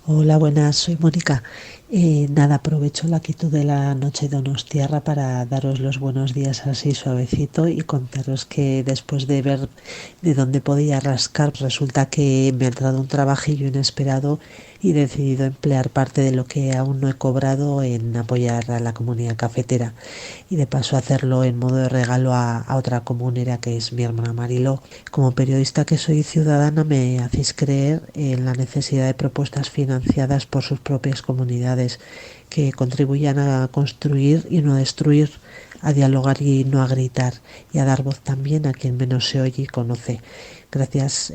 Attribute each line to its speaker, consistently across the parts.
Speaker 1: Hola, buenas, soy Mónica. Nada, aprovecho la quietud de la noche de Donostiarra para daros los buenos días así suavecito y contaros que después de ver de dónde podía rascar, resulta que me ha entrado un trabajillo inesperado y he decidido emplear parte de lo que aún no he cobrado en apoyar a la comunidad cafetera y de paso hacerlo en modo de regalo a otra comunera que es mi hermana Mariló. Como periodista que soy ciudadana me hacéis creer en la necesidad de propuestas financiadas por sus propias comunidades que contribuyan a construir y no a destruir, a dialogar y no a gritar, y a dar voz también a quien menos se oye y conoce. Gracias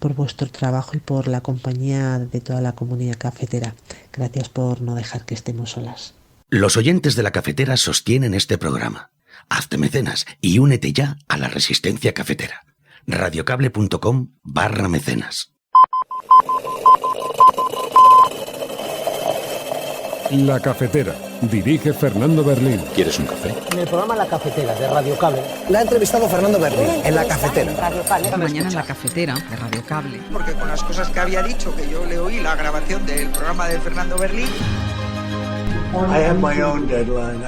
Speaker 1: por vuestro trabajo y por la compañía de toda la comunidad cafetera. Gracias por no dejar que estemos solas.
Speaker 2: Los oyentes de la cafetera sostienen este programa. Hazte mecenas y únete ya a la resistencia cafetera. radiocable.com/mecenas.
Speaker 3: La Cafetera. Dirige Fernando Berlín.
Speaker 4: ¿Quieres un café?
Speaker 5: En el programa La Cafetera de Radio Cable.
Speaker 6: La ha entrevistado Fernando Berlín en La Cafetera.
Speaker 7: Esta mañana en La Cafetera de Radio Cable.
Speaker 8: Porque con las cosas que había dicho, que yo le oí la grabación del programa de Fernando Berlín.
Speaker 9: I have my own deadline,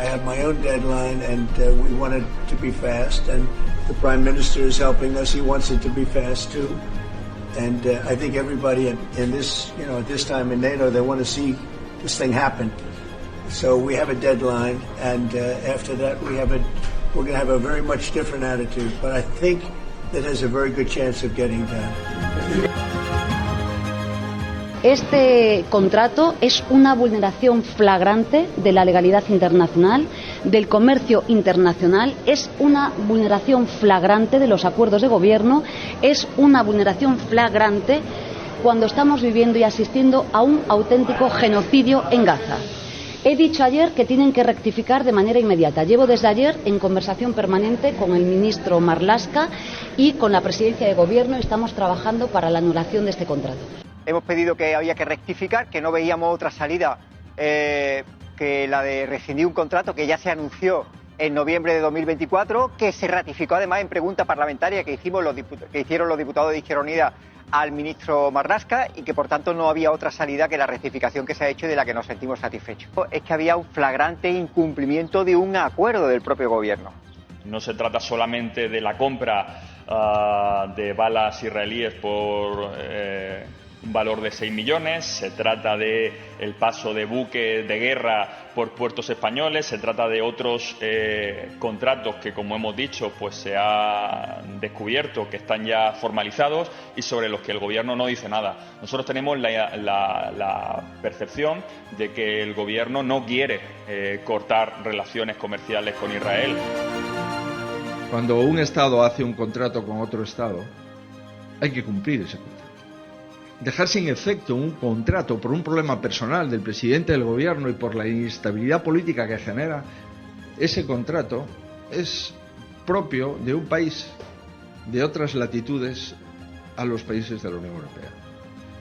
Speaker 9: and we want it to be fast, and the Prime Minister is helping us. He wants it to be fast too. And I think everybody in this, at this time in NATO, they want to see this thing happen. So we have a deadline, and after that we're going to have a very much different attitude. But I think that has a very good chance of getting done.
Speaker 10: Este contrato es una vulneración flagrante de la legalidad internacional, del comercio internacional, es una vulneración flagrante de los acuerdos de gobierno, es una vulneración flagrante cuando estamos viviendo y asistiendo a un auténtico genocidio en Gaza. He dicho ayer que tienen que rectificar de manera inmediata. Llevo desde ayer en conversación permanente con el ministro Marlaska y con la presidencia de gobierno y estamos trabajando para la anulación de este contrato.
Speaker 11: Hemos pedido que había que rectificar, que no veíamos otra salida que la de rescindir un contrato que ya se anunció en noviembre de 2024, que se ratificó además en pregunta parlamentaria que hicieron los diputados de Izquierda Unida al ministro Marlaska y que por tanto no había otra salida que la rectificación que se ha hecho y de la que nos sentimos satisfechos. Es que había un flagrante incumplimiento de un acuerdo del propio gobierno.
Speaker 12: No se trata solamente de la compra de balas israelíes por un valor de 6 millones, se trata de el paso de buques de guerra por puertos españoles, se trata de otros contratos que, como hemos dicho, pues se ha descubierto que están ya formalizados y sobre los que el gobierno no dice nada. Nosotros tenemos la percepción de que el gobierno no quiere cortar relaciones comerciales con Israel.
Speaker 13: Cuando un Estado hace un contrato con otro Estado, hay que cumplir ese contrato. Dejar sin efecto un contrato por un problema personal del presidente del gobierno y por la inestabilidad política que genera, ese contrato es propio de un país de otras latitudes a los países de la Unión Europea.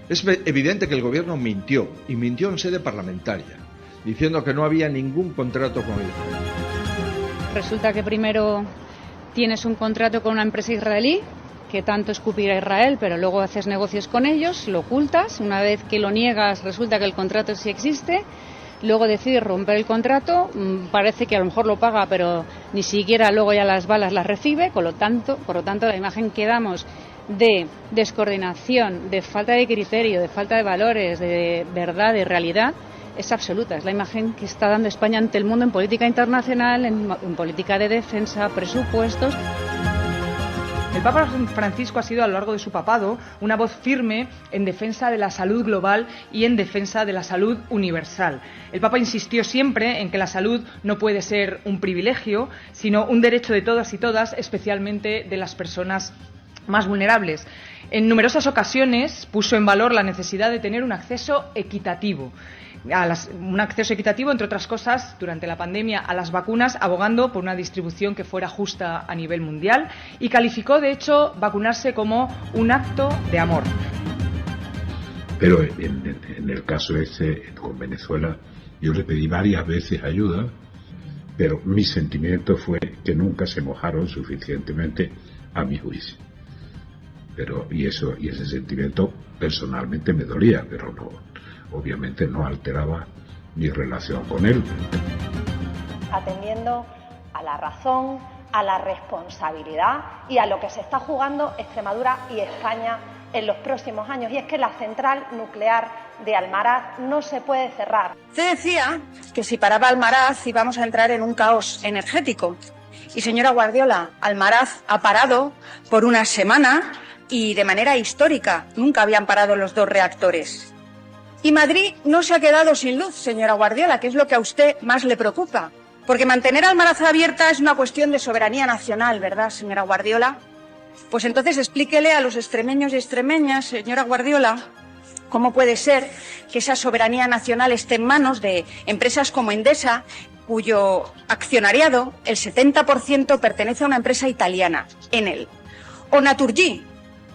Speaker 13: Es evidente que el gobierno mintió, y mintió en sede parlamentaria, diciendo que no había ningún contrato con Israel.
Speaker 14: Resulta que primero tienes un contrato con una empresa israelí que tanto escupir a Israel, pero luego haces negocios con ellos, lo ocultas, una vez que lo niegas resulta que el contrato sí existe, luego decides romper el contrato, parece que a lo mejor lo paga, pero ni siquiera luego ya las balas las recibe, por lo tanto la imagen que damos de descoordinación, de falta de criterio, de falta de valores, de verdad, de realidad, es absoluta. Es la imagen que está dando España ante el mundo en política internacional, en política de defensa, presupuestos.
Speaker 15: El Papa Francisco ha sido a lo largo de su papado una voz firme en defensa de la salud global y en defensa de la salud universal. El Papa insistió siempre en que la salud no puede ser un privilegio, sino un derecho de todas y todas, especialmente de las personas más vulnerables. En numerosas ocasiones puso en valor la necesidad de tener un acceso equitativo. Un acceso equitativo, entre otras cosas, durante la pandemia a las vacunas, abogando por una distribución que fuera justa a nivel mundial y calificó, de hecho, vacunarse como un acto de amor.
Speaker 16: Pero en el caso con Venezuela, yo le pedí varias veces ayuda, pero mi sentimiento fue que nunca se mojaron suficientemente a mi juicio. Y ese sentimiento personalmente me dolía, pero obviamente no alteraba mi relación con él.
Speaker 4: Atendiendo a la razón, a la responsabilidad y a lo que se está jugando Extremadura y España en los próximos años, y es que la central nuclear de Almaraz no se puede cerrar.
Speaker 17: Se decía que si paraba Almaraz íbamos a entrar en un caos energético. Y señora Guardiola, Almaraz ha parado por una semana y de manera histórica. Nunca habían parado los 2 reactores. Y Madrid no se ha quedado sin luz, señora Guardiola, que es lo que a usted más le preocupa. Porque mantener Almaraz abierta es una cuestión de soberanía nacional, ¿verdad, señora Guardiola? Pues entonces explíquele a los extremeños y extremeñas, señora Guardiola, cómo puede ser que esa soberanía nacional esté en manos de empresas como Endesa, cuyo accionariado, el 70%, pertenece a una empresa italiana, Enel. O Naturgy,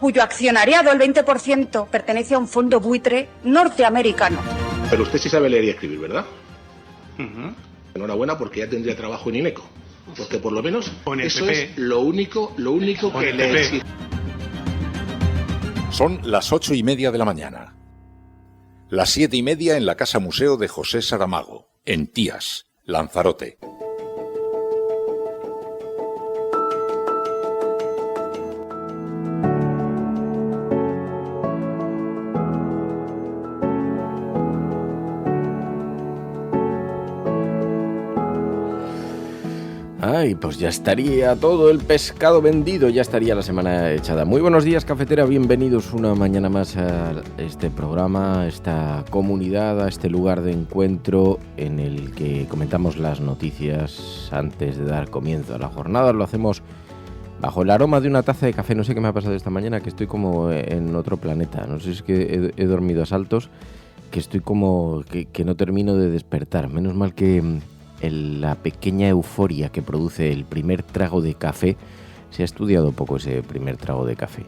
Speaker 17: cuyo accionariado, el 20%, pertenece a un fondo buitre norteamericano.
Speaker 18: Pero usted sí sabe leer y escribir, ¿verdad? Enhorabuena, porque ya tendría trabajo en INECO. Porque por lo menos eso es lo único que le exige.
Speaker 19: Son las 8:30 de la mañana. Las 7:30 en la Casa Museo de José Saramago, en Tías, Lanzarote.
Speaker 20: Ay, pues ya estaría todo el pescado vendido, ya estaría la semana echada. Muy buenos días, cafetera, bienvenidos una mañana más a este programa, a esta comunidad, a este lugar de encuentro en el que comentamos las noticias antes de dar comienzo a la jornada. Lo hacemos bajo el aroma de una taza de café. No sé qué me ha pasado esta mañana, que estoy como en otro planeta. No sé si es que he dormido a saltos, que estoy como que no termino de despertar. Menos mal que la pequeña euforia que produce el primer trago de café, se ha estudiado poco ese primer trago de café.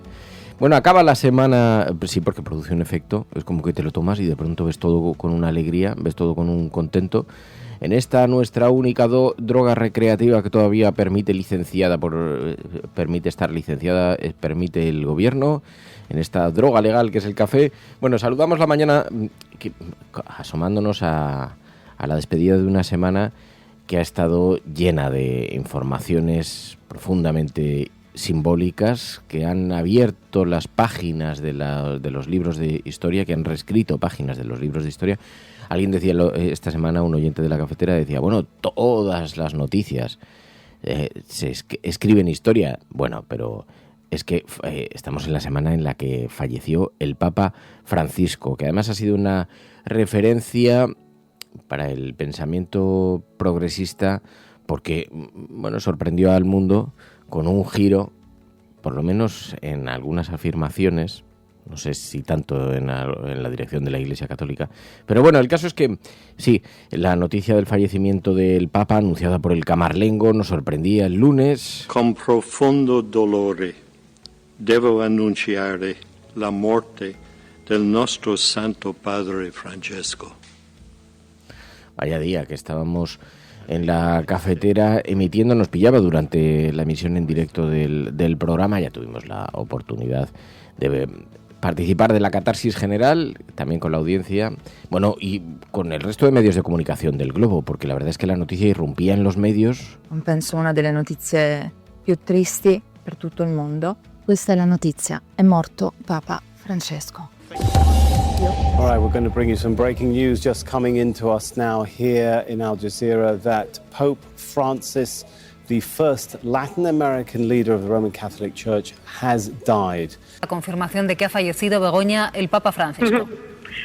Speaker 20: Bueno, acaba la semana, sí, porque produce un efecto, es como que te lo tomas y de pronto ves todo con una alegría, ves todo con un contento. En esta nuestra única droga recreativa que todavía permite estar licenciada, permite el gobierno, en esta droga legal que es el café. Bueno, saludamos la mañana asomándonos a la despedida de una semana que ha estado llena de informaciones profundamente simbólicas, que han abierto las páginas de los libros de historia, que han reescrito páginas de los libros de historia. Alguien decía esta semana, un oyente de la cafetera decía, bueno, todas las noticias se escriben historia. Bueno, pero es que estamos en la semana en la que falleció el Papa Francisco, que además ha sido una referencia para el pensamiento progresista, porque bueno, sorprendió al mundo con un giro, por lo menos en algunas afirmaciones, no sé si tanto en la dirección de la Iglesia Católica, pero bueno, el caso es que sí, la noticia del fallecimiento del Papa, anunciada por el Camarlengo, nos sorprendía el lunes.
Speaker 21: Con profondo dolore devo annunciare la morte del nostro Santo Padre Francesco.
Speaker 20: Vaya día que estábamos en la cafetera emitiendo, nos pillaba durante la emisión en directo del programa, ya tuvimos la oportunidad de participar de la catarsis general, también con la audiencia, bueno, y con el resto de medios de comunicación del globo, porque la verdad es que la noticia irrumpía en los medios.
Speaker 22: Penso una delle notizie più tristi per tutto il mondo. Questa è la notizia, è morto Papa Francesco.
Speaker 23: All right, we're going to bring you some breaking news just coming into us now here in Al Jazeera that Pope Francis, the first Latin American leader of the Roman Catholic Church, has died.
Speaker 24: La confirmación de que ha fallecido, Begoña, el Papa Francisco.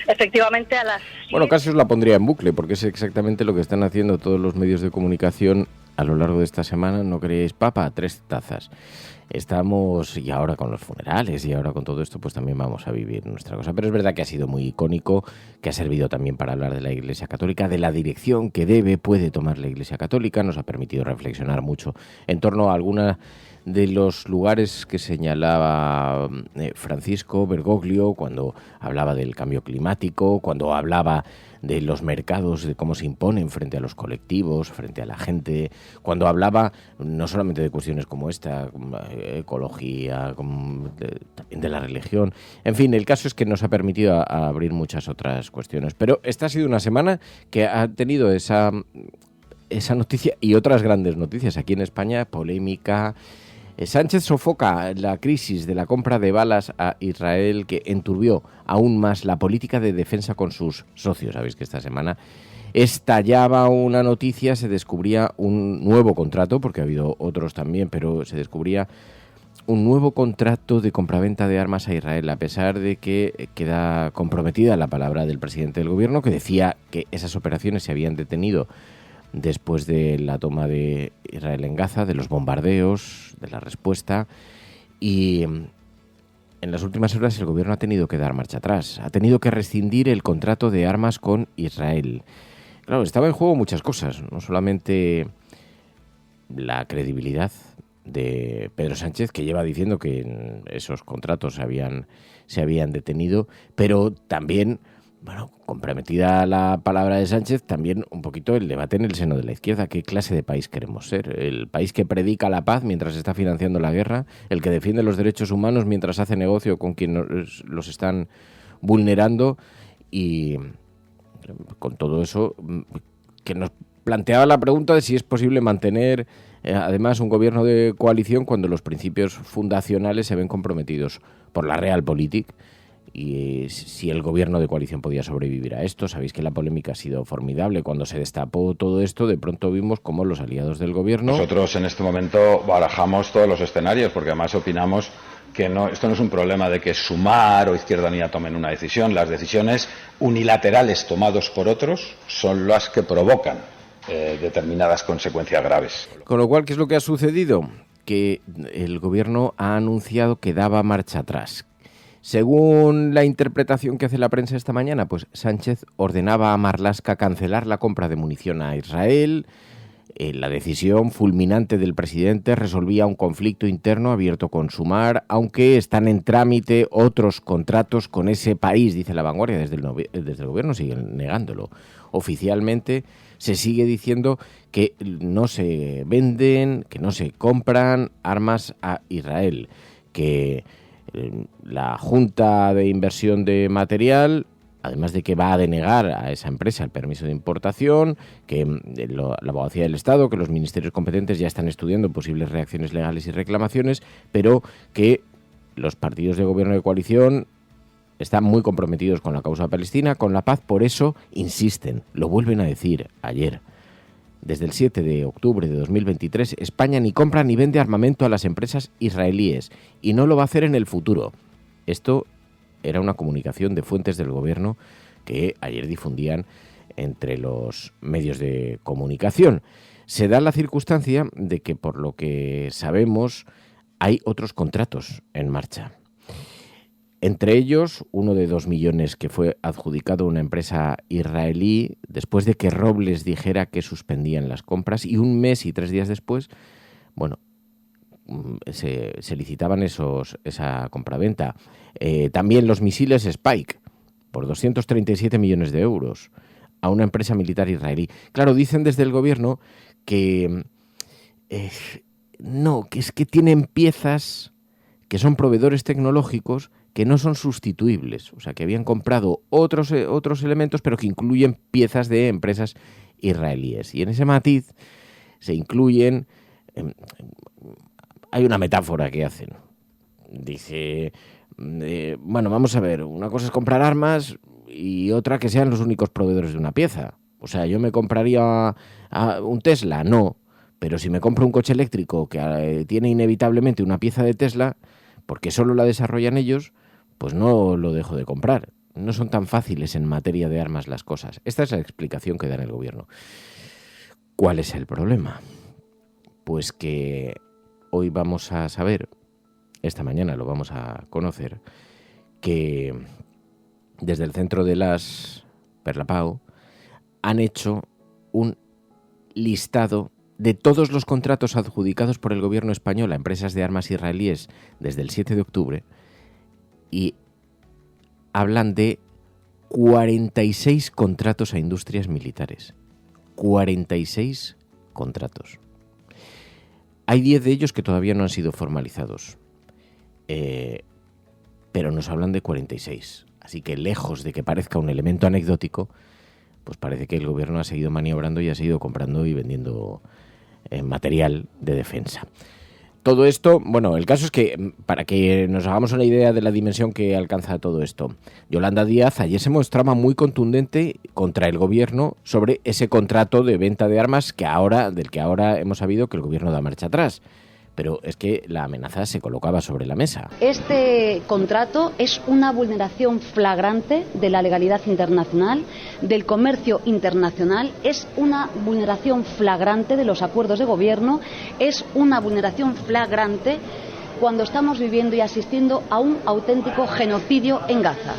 Speaker 17: Efectivamente, a las...
Speaker 20: Bueno, casi os la pondría en bucle, porque es exactamente lo que están haciendo todos los medios de comunicación a lo largo de esta semana. ¿No creéis, Papa? 3 tazas. Estamos, y ahora con los funerales, y ahora con todo esto, pues también vamos a vivir nuestra cosa. Pero es verdad que ha sido muy icónico, que ha servido también para hablar de la Iglesia Católica, de la dirección que puede tomar la Iglesia Católica. Nos ha permitido reflexionar mucho en torno a alguna de los lugares que señalaba Francisco Bergoglio cuando hablaba del cambio climático, cuando hablaba de los mercados, de cómo se imponen frente a los colectivos, frente a la gente, cuando hablaba no solamente de cuestiones como esta, ecología, también de la religión. En fin, el caso es que nos ha permitido a abrir muchas otras cuestiones. Pero esta ha sido una semana que ha tenido esa noticia y otras grandes noticias. Aquí en España, polémica. Sánchez sofoca la crisis de la compra de balas a Israel, que enturbió aún más la política de defensa con sus socios. Sabéis que esta semana estallaba una noticia, se descubría un nuevo contrato, porque ha habido otros también, pero se descubría un nuevo contrato de compraventa de armas a Israel, a pesar de que queda comprometida la palabra del presidente del gobierno, que decía que esas operaciones se habían detenido después de la toma de Israel en Gaza, de los bombardeos, de la respuesta, y en las últimas horas el gobierno ha tenido que dar marcha atrás, ha tenido que rescindir el contrato de armas con Israel. Claro, estaba en juego muchas cosas, no solamente la credibilidad de Pedro Sánchez, que lleva diciendo que esos contratos se habían detenido, pero también, bueno, comprometida la palabra de Sánchez, también un poquito el debate en el seno de la izquierda. ¿Qué clase de país queremos ser? ¿El país que predica la paz mientras está financiando la guerra? ¿El que defiende los derechos humanos mientras hace negocio con quienes los están vulnerando? Y con todo eso, que nos planteaba la pregunta de si es posible mantener además un gobierno de coalición cuando los principios fundacionales se ven comprometidos por la Realpolitik. Y si el gobierno de coalición podía sobrevivir a esto. Sabéis que la polémica ha sido formidable. Cuando se destapó todo esto, de pronto vimos cómo los aliados del gobierno...
Speaker 1: Nosotros en este momento barajamos todos los escenarios, porque además opinamos que esto no es un problema de que Sumar o Izquierda Unida tomen una decisión. Las decisiones unilaterales tomadas por otros son las que provocan determinadas consecuencias graves.
Speaker 20: Con lo cual, ¿qué es lo que ha sucedido? Que el gobierno ha anunciado que daba marcha atrás. Según la interpretación que hace la prensa esta mañana, pues Sánchez ordenaba a Marlaska cancelar la compra de munición a Israel. La decisión fulminante del presidente resolvía un conflicto interno abierto con Sumar, aunque están en trámite otros contratos con ese país, dice La Vanguardia. Desde el gobierno siguen negándolo. Oficialmente se sigue diciendo que no se venden, que no se compran armas a Israel, que la Junta de Inversión de Material, además de que va a denegar a esa empresa el permiso de importación, que la Abogacía del Estado, que los ministerios competentes ya están estudiando posibles reacciones legales y reclamaciones, pero que los partidos de gobierno de coalición están muy comprometidos con la causa palestina, con la paz. Por eso insisten, lo vuelven a decir ayer. Desde el 7 de octubre de 2023, España ni compra ni vende armamento a las empresas israelíes y no lo va a hacer en el futuro. Esto era una comunicación de fuentes del gobierno que ayer difundían entre los medios de comunicación. Se da la circunstancia de que, por lo que sabemos, hay otros contratos en marcha. Entre ellos, uno de 2 millones que fue adjudicado a una empresa israelí después de que Robles dijera que suspendían las compras, y 1 mes y 3 días después, bueno, se licitaban esa compraventa. También los misiles Spike, por 237 millones de euros, a una empresa militar israelí. Claro, dicen desde el gobierno que no, que es que tienen piezas que son proveedores tecnológicos que no son sustituibles, o sea, que habían comprado otros elementos, pero que incluyen piezas de empresas israelíes. Y en ese matiz se incluyen... hay una metáfora que hacen. Dice, bueno, vamos a ver, una cosa es comprar armas y otra que sean los únicos proveedores de una pieza. O sea, ¿yo me compraría un Tesla? No. Pero si me compro un coche eléctrico que tiene inevitablemente una pieza de Tesla, porque solo la desarrollan ellos, pues no lo dejo de comprar. No son tan fáciles en materia de armas las cosas. Esta es la explicación que da en el gobierno. ¿Cuál es el problema? Pues que hoy vamos a saber, esta mañana lo vamos a conocer, que desde el centro de las Perlapau han hecho un listado de todos los contratos adjudicados por el gobierno español a empresas de armas israelíes desde el 7 de octubre y hablan de 46 contratos a industrias militares. 46 contratos. Hay 10 de ellos que todavía no han sido formalizados, pero nos hablan de 46. Así que lejos de que parezca un elemento anecdótico, pues parece que el gobierno ha seguido maniobrando y ha seguido comprando y vendiendo material de defensa. Todo esto, bueno, el caso es que, para que nos hagamos una idea de la dimensión que alcanza todo esto, Yolanda Díaz ayer se mostraba muy contundente contra el gobierno sobre ese contrato de venta de armas del que ahora hemos sabido que el gobierno da marcha atrás. Pero es que la amenaza se colocaba sobre la mesa.
Speaker 10: Este contrato es una vulneración flagrante de la legalidad internacional, del comercio internacional, es una vulneración flagrante de los acuerdos de gobierno, es una vulneración flagrante cuando estamos viviendo y asistiendo a un auténtico genocidio en Gaza.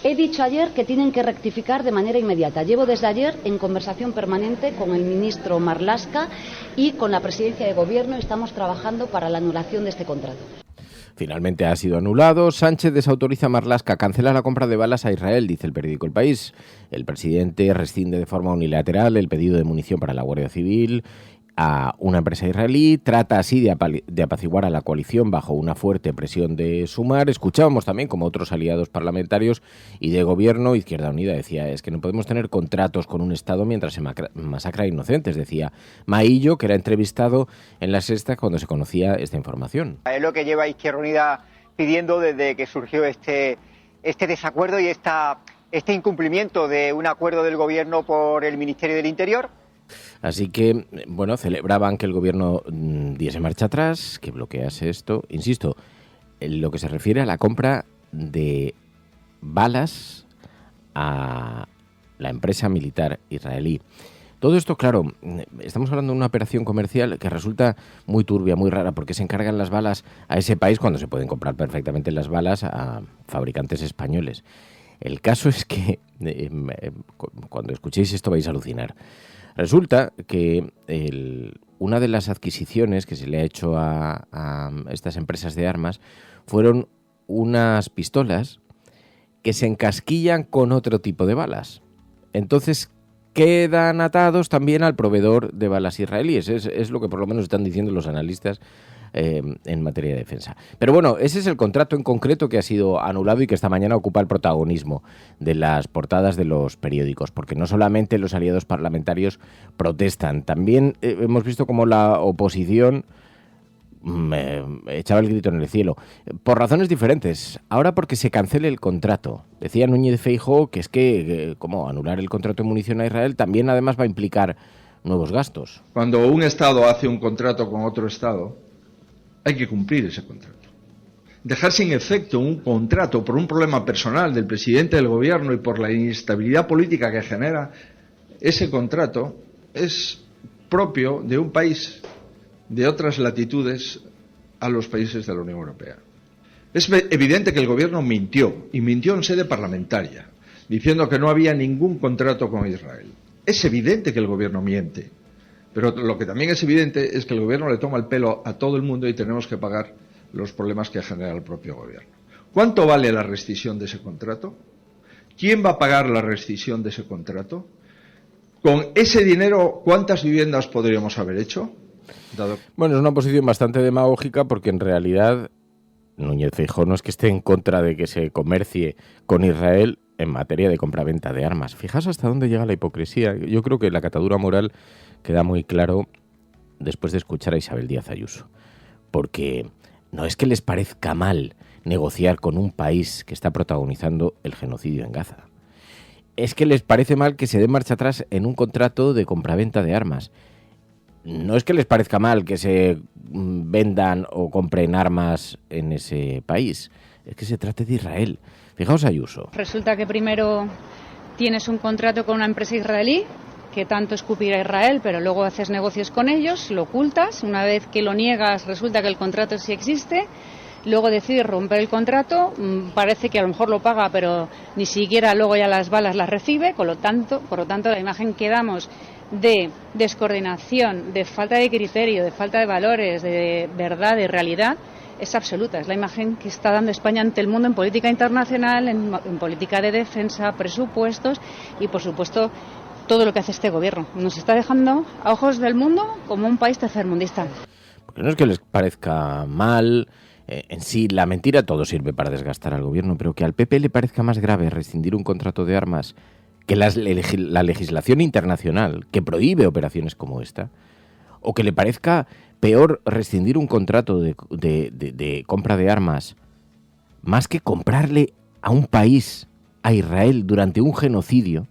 Speaker 10: He dicho ayer que tienen que rectificar de manera inmediata. Llevo desde ayer en conversación permanente con el ministro Marlaska y con la presidencia de gobierno. Estamos trabajando para la anulación de este contrato.
Speaker 20: Finalmente ha sido anulado. Sánchez desautoriza a Marlaska, cancela la compra de balas a Israel, dice el periódico El País. El presidente rescinde de forma unilateral el pedido de munición para la Guardia Civil a una empresa israelí, trata así de apaciguar a la coalición bajo una fuerte presión de Sumar. Escuchábamos también como otros aliados parlamentarios y de gobierno, Izquierda Unida decía, es que no podemos tener contratos con un Estado mientras se masacra a inocentes, decía Maillo, que era entrevistado en La Sexta cuando se conocía esta información.
Speaker 11: Es lo que lleva Izquierda Unida pidiendo desde que surgió este desacuerdo y este incumplimiento de un acuerdo del gobierno por el Ministerio del Interior.
Speaker 20: Así que, bueno, celebraban que el gobierno diese marcha atrás, que bloquease esto. Insisto, en lo que se refiere a la compra de balas a la empresa militar israelí. Todo esto, claro, estamos hablando de una operación comercial que resulta muy turbia, muy rara, porque se encargan las balas a ese país cuando se pueden comprar perfectamente las balas a fabricantes españoles. El caso es que, cuando escuchéis esto vais a alucinar. Resulta que una de las adquisiciones que se le ha hecho a estas empresas de armas fueron unas pistolas que se encasquillan con otro tipo de balas. Entonces quedan atados también al proveedor de balas israelíes. Es lo que por lo menos están diciendo los analistas en materia de defensa. Pero bueno, ese es el contrato en concreto que ha sido anulado y que esta mañana ocupa el protagonismo de las portadas de los periódicos, porque no solamente los aliados parlamentarios protestan, también hemos visto cómo la oposición echaba el grito en el cielo, por razones diferentes. Ahora porque se cancele el contrato. Decía Núñez Feijóo que es que como anular el contrato de munición a Israel también además va a implicar nuevos gastos.
Speaker 13: Cuando un Estado hace un contrato con otro Estado, hay que cumplir ese contrato. Dejar sin efecto un contrato por un problema personal del presidente del gobierno y por la inestabilidad política que genera ese contrato es propio de un país de otras latitudes a los países de la Unión Europea. Es evidente que el gobierno mintió, y mintió en sede parlamentaria, diciendo que no había ningún contrato con Israel. Es evidente que el gobierno miente. Pero lo que también es evidente es que el gobierno le toma el pelo a todo el mundo y tenemos que pagar los problemas que genera el propio gobierno. ¿Cuánto vale la rescisión de ese contrato? ¿Quién va a pagar la rescisión de ese contrato? ¿Con ese dinero cuántas viviendas podríamos haber hecho?
Speaker 20: Bueno, es una posición bastante demagógica porque en realidad Núñez Feijóo no es que esté en contra de que se comercie con Israel en materia de compraventa de armas. Fijaos hasta dónde llega la hipocresía. Yo creo que la catadura moral queda muy claro después de escuchar a Isabel Díaz Ayuso. Porque no es que les parezca mal negociar con un país que está protagonizando el genocidio en Gaza. Es que les parece mal que se dé marcha atrás en un contrato de compraventa de armas. No es que les parezca mal que se vendan o compren armas en ese país. Es que se trate de Israel. Fijaos Ayuso.
Speaker 14: Resulta que primero tienes un contrato con una empresa israelí que tanto escupir a Israel, pero luego haces negocios con ellos, lo ocultas, una vez que lo niegas resulta que el contrato sí existe, luego decides romper el contrato, parece que a lo mejor lo paga, pero ni siquiera luego ya las balas las recibe, por lo tanto la imagen que damos de descoordinación, de falta de criterio, de falta de valores, de verdad, de realidad, es absoluta. Es la imagen que está dando España ante el mundo en política internacional, en política de defensa, presupuestos y, por supuesto, todo lo que hace este gobierno. Nos está dejando a ojos del mundo como un país tercermundista.
Speaker 20: Porque no es que les parezca mal, en sí la mentira todo sirve para desgastar al gobierno, pero que al PP le parezca más grave rescindir un contrato de armas que la legislación internacional que prohíbe operaciones como esta, o que le parezca peor rescindir un contrato de compra de armas más que comprarle a un país, a Israel, durante un genocidio,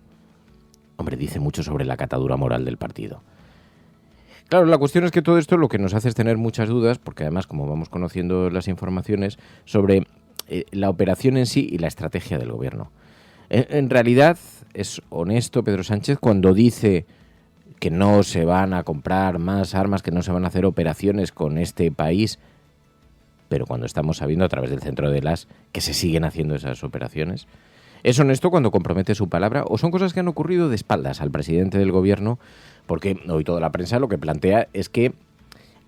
Speaker 20: hombre, dice mucho sobre la catadura moral del partido. Claro, la cuestión es que todo esto lo que nos hace es tener muchas dudas, porque además, como vamos conociendo las informaciones, sobre la operación en sí y la estrategia del gobierno. En realidad, es honesto Pedro Sánchez cuando dice que no se van a comprar más armas, que no se van a hacer operaciones con este país, pero cuando estamos sabiendo a través del Centro de las que se siguen haciendo esas operaciones. ¿Es honesto cuando compromete su palabra o son cosas que han ocurrido de espaldas al presidente del gobierno? Porque hoy toda la prensa lo que plantea es que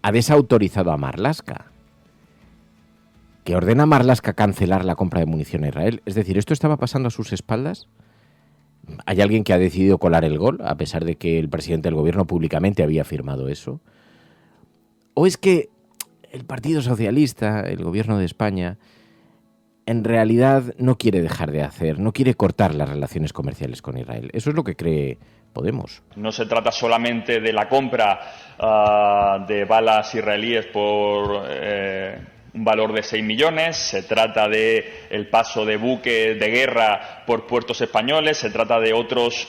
Speaker 20: ha desautorizado a Marlaska, que ordena a Marlaska cancelar la compra de munición a Israel. Es decir, ¿esto estaba pasando a sus espaldas? ¿Hay alguien que ha decidido colar el gol, a pesar de que el presidente del gobierno públicamente había afirmado eso? ¿O es que el Partido Socialista, el gobierno de España, en realidad no quiere dejar de hacer, no quiere cortar las relaciones comerciales con Israel? Eso es lo que cree Podemos.
Speaker 12: No se trata solamente de la compra de balas israelíes por un valor de 6 millones, se trata de el paso de buques de guerra por puertos españoles, se trata de otros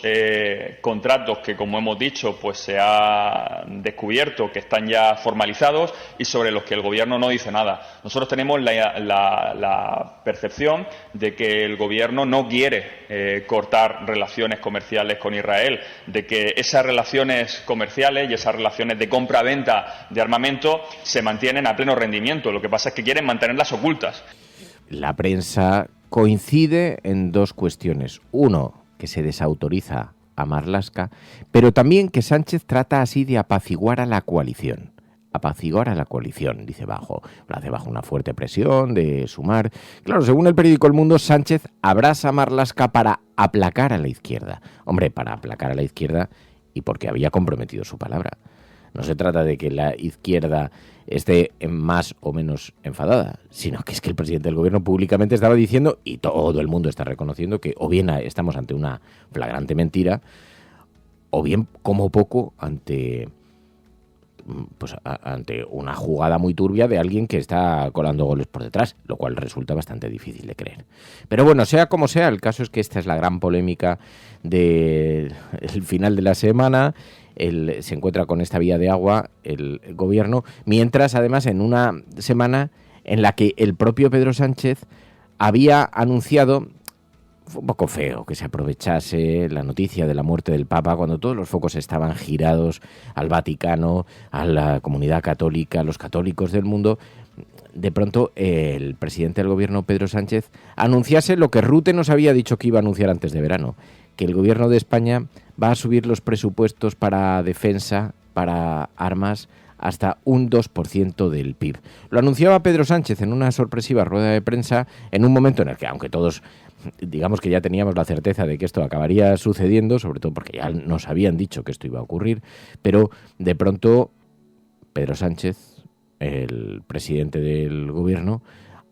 Speaker 12: contratos que, como hemos dicho, pues se ha descubierto que están ya formalizados y sobre los que el gobierno no dice nada. Nosotros tenemos la percepción de que el gobierno no quiere cortar relaciones comerciales con Israel, de que esas relaciones comerciales y esas relaciones de compra-venta de armamento se mantienen a pleno rendimiento. Lo que pasa es que quieren mantenerlas ocultas.
Speaker 20: La prensa coincide en dos cuestiones. Uno, que se desautoriza a Marlaska, pero también que Sánchez trata así de apaciguar a la coalición. Apaciguar a la coalición, dice Bajo. Lo hace bajo una fuerte presión de Sumar. Claro, según el periódico El Mundo, Sánchez abraza a Marlaska para aplacar a la izquierda. Hombre, para aplacar a la izquierda y porque había comprometido su palabra. No se trata de que la izquierda esté más o menos enfadada, sino que es que el presidente del gobierno públicamente estaba diciendo, y todo el mundo está reconociendo, que o bien estamos ante una flagrante mentira, o bien, como poco, ante una jugada muy turbia de alguien que está colando goles por detrás, lo cual resulta bastante difícil de creer. Pero bueno, sea como sea, el caso es que esta es la gran polémica del final de la semana. Se encuentra con esta vía de agua el gobierno, mientras además en una semana en la que el propio Pedro Sánchez había anunciado, fue un poco feo que se aprovechase la noticia de la muerte del Papa cuando todos los focos estaban girados al Vaticano, a la comunidad católica, a los católicos del mundo. De pronto el presidente del gobierno, Pedro Sánchez, anunciase lo que Rute nos había dicho que iba a anunciar antes de verano, que el gobierno de España va a subir los presupuestos para defensa, para armas, hasta un 2% del PIB. Lo anunciaba Pedro Sánchez en una sorpresiva rueda de prensa en un momento en el que, aunque todos digamos que ya teníamos la certeza de que esto acabaría sucediendo, sobre todo porque ya nos habían dicho que esto iba a ocurrir, pero de pronto Pedro Sánchez, el presidente del gobierno,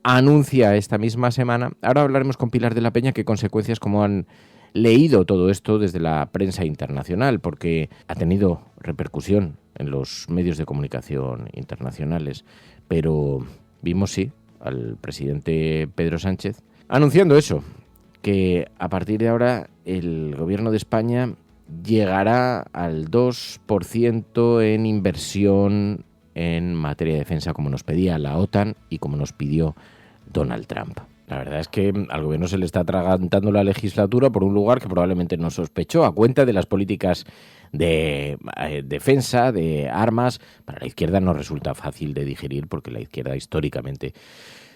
Speaker 20: anuncia esta misma semana, ahora hablaremos con Pilar de la Peña, qué consecuencias, como han leído todo esto desde la prensa internacional, porque ha tenido repercusión en los medios de comunicación internacionales, pero vimos, sí, al presidente Pedro Sánchez anunciando eso, que a partir de ahora el gobierno de España llegará al 2% en inversión en materia de defensa, como nos pedía la OTAN y como nos pidió Donald Trump. La verdad es que al gobierno se le está atragantando la legislatura por un lugar que probablemente no sospechó, a cuenta de las políticas de defensa, de armas. Para la izquierda no resulta fácil de digerir, porque la izquierda históricamente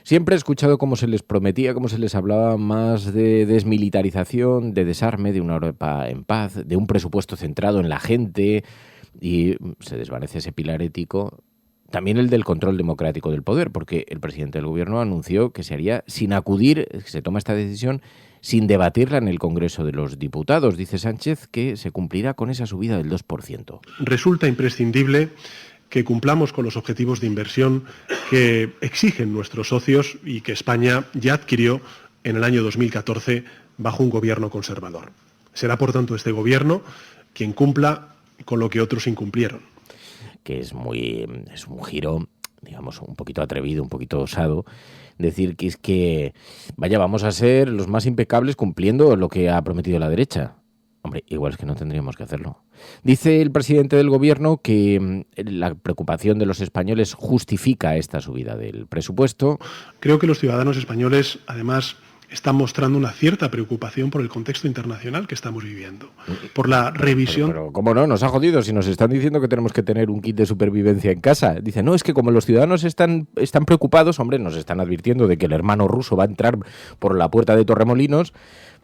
Speaker 20: siempre he escuchado cómo se les prometía, cómo se les hablaba más de desmilitarización, de desarme, de una Europa en paz, de un presupuesto centrado en la gente, y se desvanece ese pilar ético. También el del control democrático del poder, porque el presidente del gobierno anunció que se haría sin acudir, que se toma esta decisión sin debatirla en el Congreso de los Diputados. Dice Sánchez que se cumplirá con esa subida del 2%.
Speaker 2: Resulta imprescindible que cumplamos con los objetivos de inversión que exigen nuestros socios y que España ya adquirió en el año 2014 bajo un gobierno conservador. Será, por tanto, este gobierno quien cumpla con lo que otros incumplieron.
Speaker 20: Que es un giro, digamos, un poquito atrevido, un poquito osado, decir que vamos a ser los más impecables cumpliendo lo que ha prometido la derecha. Hombre, igual es que no tendríamos que hacerlo. Dice el presidente del gobierno que la preocupación de los españoles justifica esta subida del presupuesto.
Speaker 2: Creo que los ciudadanos españoles, además, están mostrando una cierta preocupación por el contexto internacional que estamos viviendo, por la revisión...
Speaker 20: Pero ¿cómo no? Nos ha jodido si nos están diciendo que tenemos que tener un kit de supervivencia en casa. Dice, no, es que como los ciudadanos están preocupados, hombre, nos están advirtiendo de que el hermano ruso va a entrar por la puerta de Torremolinos.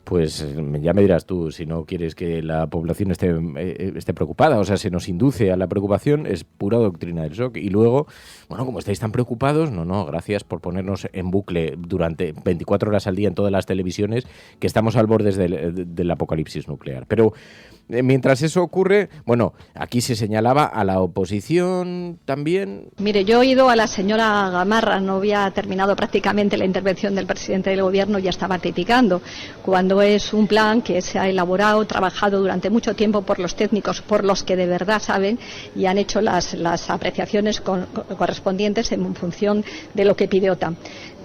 Speaker 20: Pues ya me dirás tú, si no quieres que la población esté preocupada, o sea, se nos induce a la preocupación, es pura doctrina del shock. Y luego, bueno, como estáis tan preocupados, no, gracias por ponernos en bucle durante 24 horas al día en todas las televisiones, que estamos al borde del apocalipsis nuclear. Pero mientras eso ocurre, bueno, aquí se señalaba a la oposición también.
Speaker 3: Mire, yo he oído a la señora Gamarra, no había terminado prácticamente la intervención del presidente del gobierno, ya estaba criticando, cuando es un plan que se ha elaborado, trabajado durante mucho tiempo por los técnicos, por los que de verdad saben y han hecho las apreciaciones correspondientes en función de lo que pide OTAN.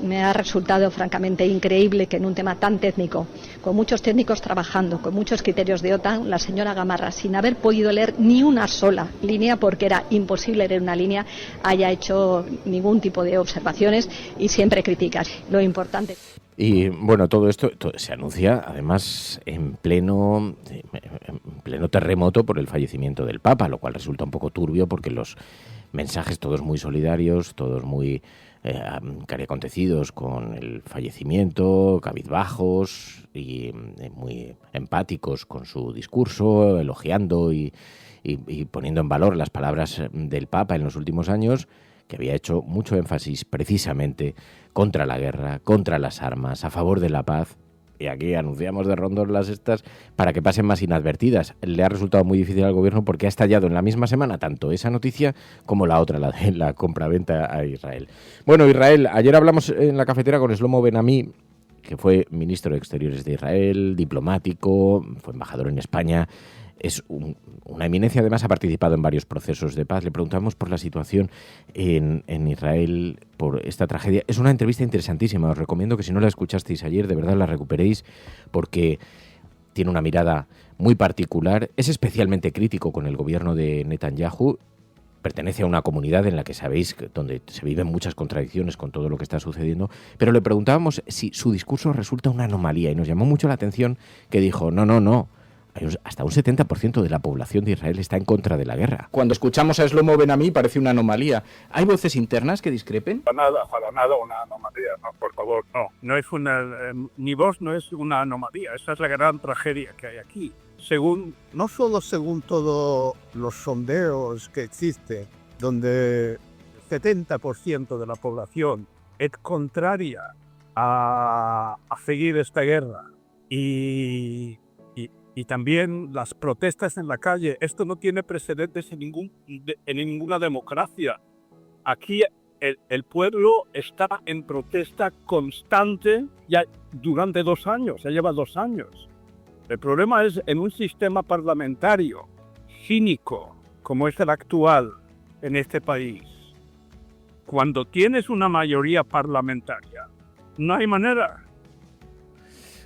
Speaker 3: Me ha resultado francamente increíble que en un tema tan técnico, con muchos técnicos trabajando, con muchos criterios de OTAN, la señora Gamarra, sin haber podido leer ni una sola línea, porque era imposible leer una línea, haya hecho ningún tipo de observaciones y siempre críticas. Lo importante.
Speaker 20: Y bueno, todo esto se anuncia además en pleno terremoto por el fallecimiento del Papa, lo cual resulta un poco turbio porque los mensajes todos muy solidarios, todos muy cariacontecidos con el fallecimiento, cabizbajos y muy empáticos con su discurso, elogiando y poniendo en valor las palabras del Papa en los últimos años, que había hecho mucho énfasis precisamente contra la guerra, contra las armas, a favor de la paz. Y aquí anunciamos de rondón las estas para que pasen más inadvertidas. Le ha resultado muy difícil al gobierno porque ha estallado en la misma semana tanto esa noticia como la otra, la de la compraventa a Israel. Bueno, Israel, ayer hablamos en la cafetera con Shlomo Ben-Ami, que fue ministro de Exteriores de Israel, diplomático, fue embajador en España. Es una eminencia, además ha participado en varios procesos de paz. Le preguntamos por la situación en Israel, por esta tragedia. Es una entrevista interesantísima, os recomiendo que si no la escuchasteis ayer, de verdad la recuperéis, porque tiene una mirada muy particular. Es especialmente crítico con el gobierno de Netanyahu. Pertenece a una comunidad en la que sabéis donde se viven muchas contradicciones con todo lo que está sucediendo, pero le preguntábamos si su discurso resulta una anomalía y nos llamó mucho la atención que dijo, no. Hasta un 70% de la población de Israel está en contra de la guerra.
Speaker 5: Cuando escuchamos a Shlomo Ben-Ami parece una anomalía. ¿Hay voces internas que discrepen?
Speaker 6: Para nada una anomalía, no, por favor, no. No es mi voz no es una anomalía, esa es la gran tragedia que hay aquí.
Speaker 25: No solo según todos los sondeos que existen, donde el 70% de la población es contraria a seguir esta guerra y también las protestas en la calle. Esto no tiene precedentes en ninguna democracia. Aquí el pueblo está en protesta constante ya durante 2 años, ya lleva 2 años. El problema es en un sistema parlamentario cínico como es el actual en este país. Cuando tienes una mayoría parlamentaria, no hay manera.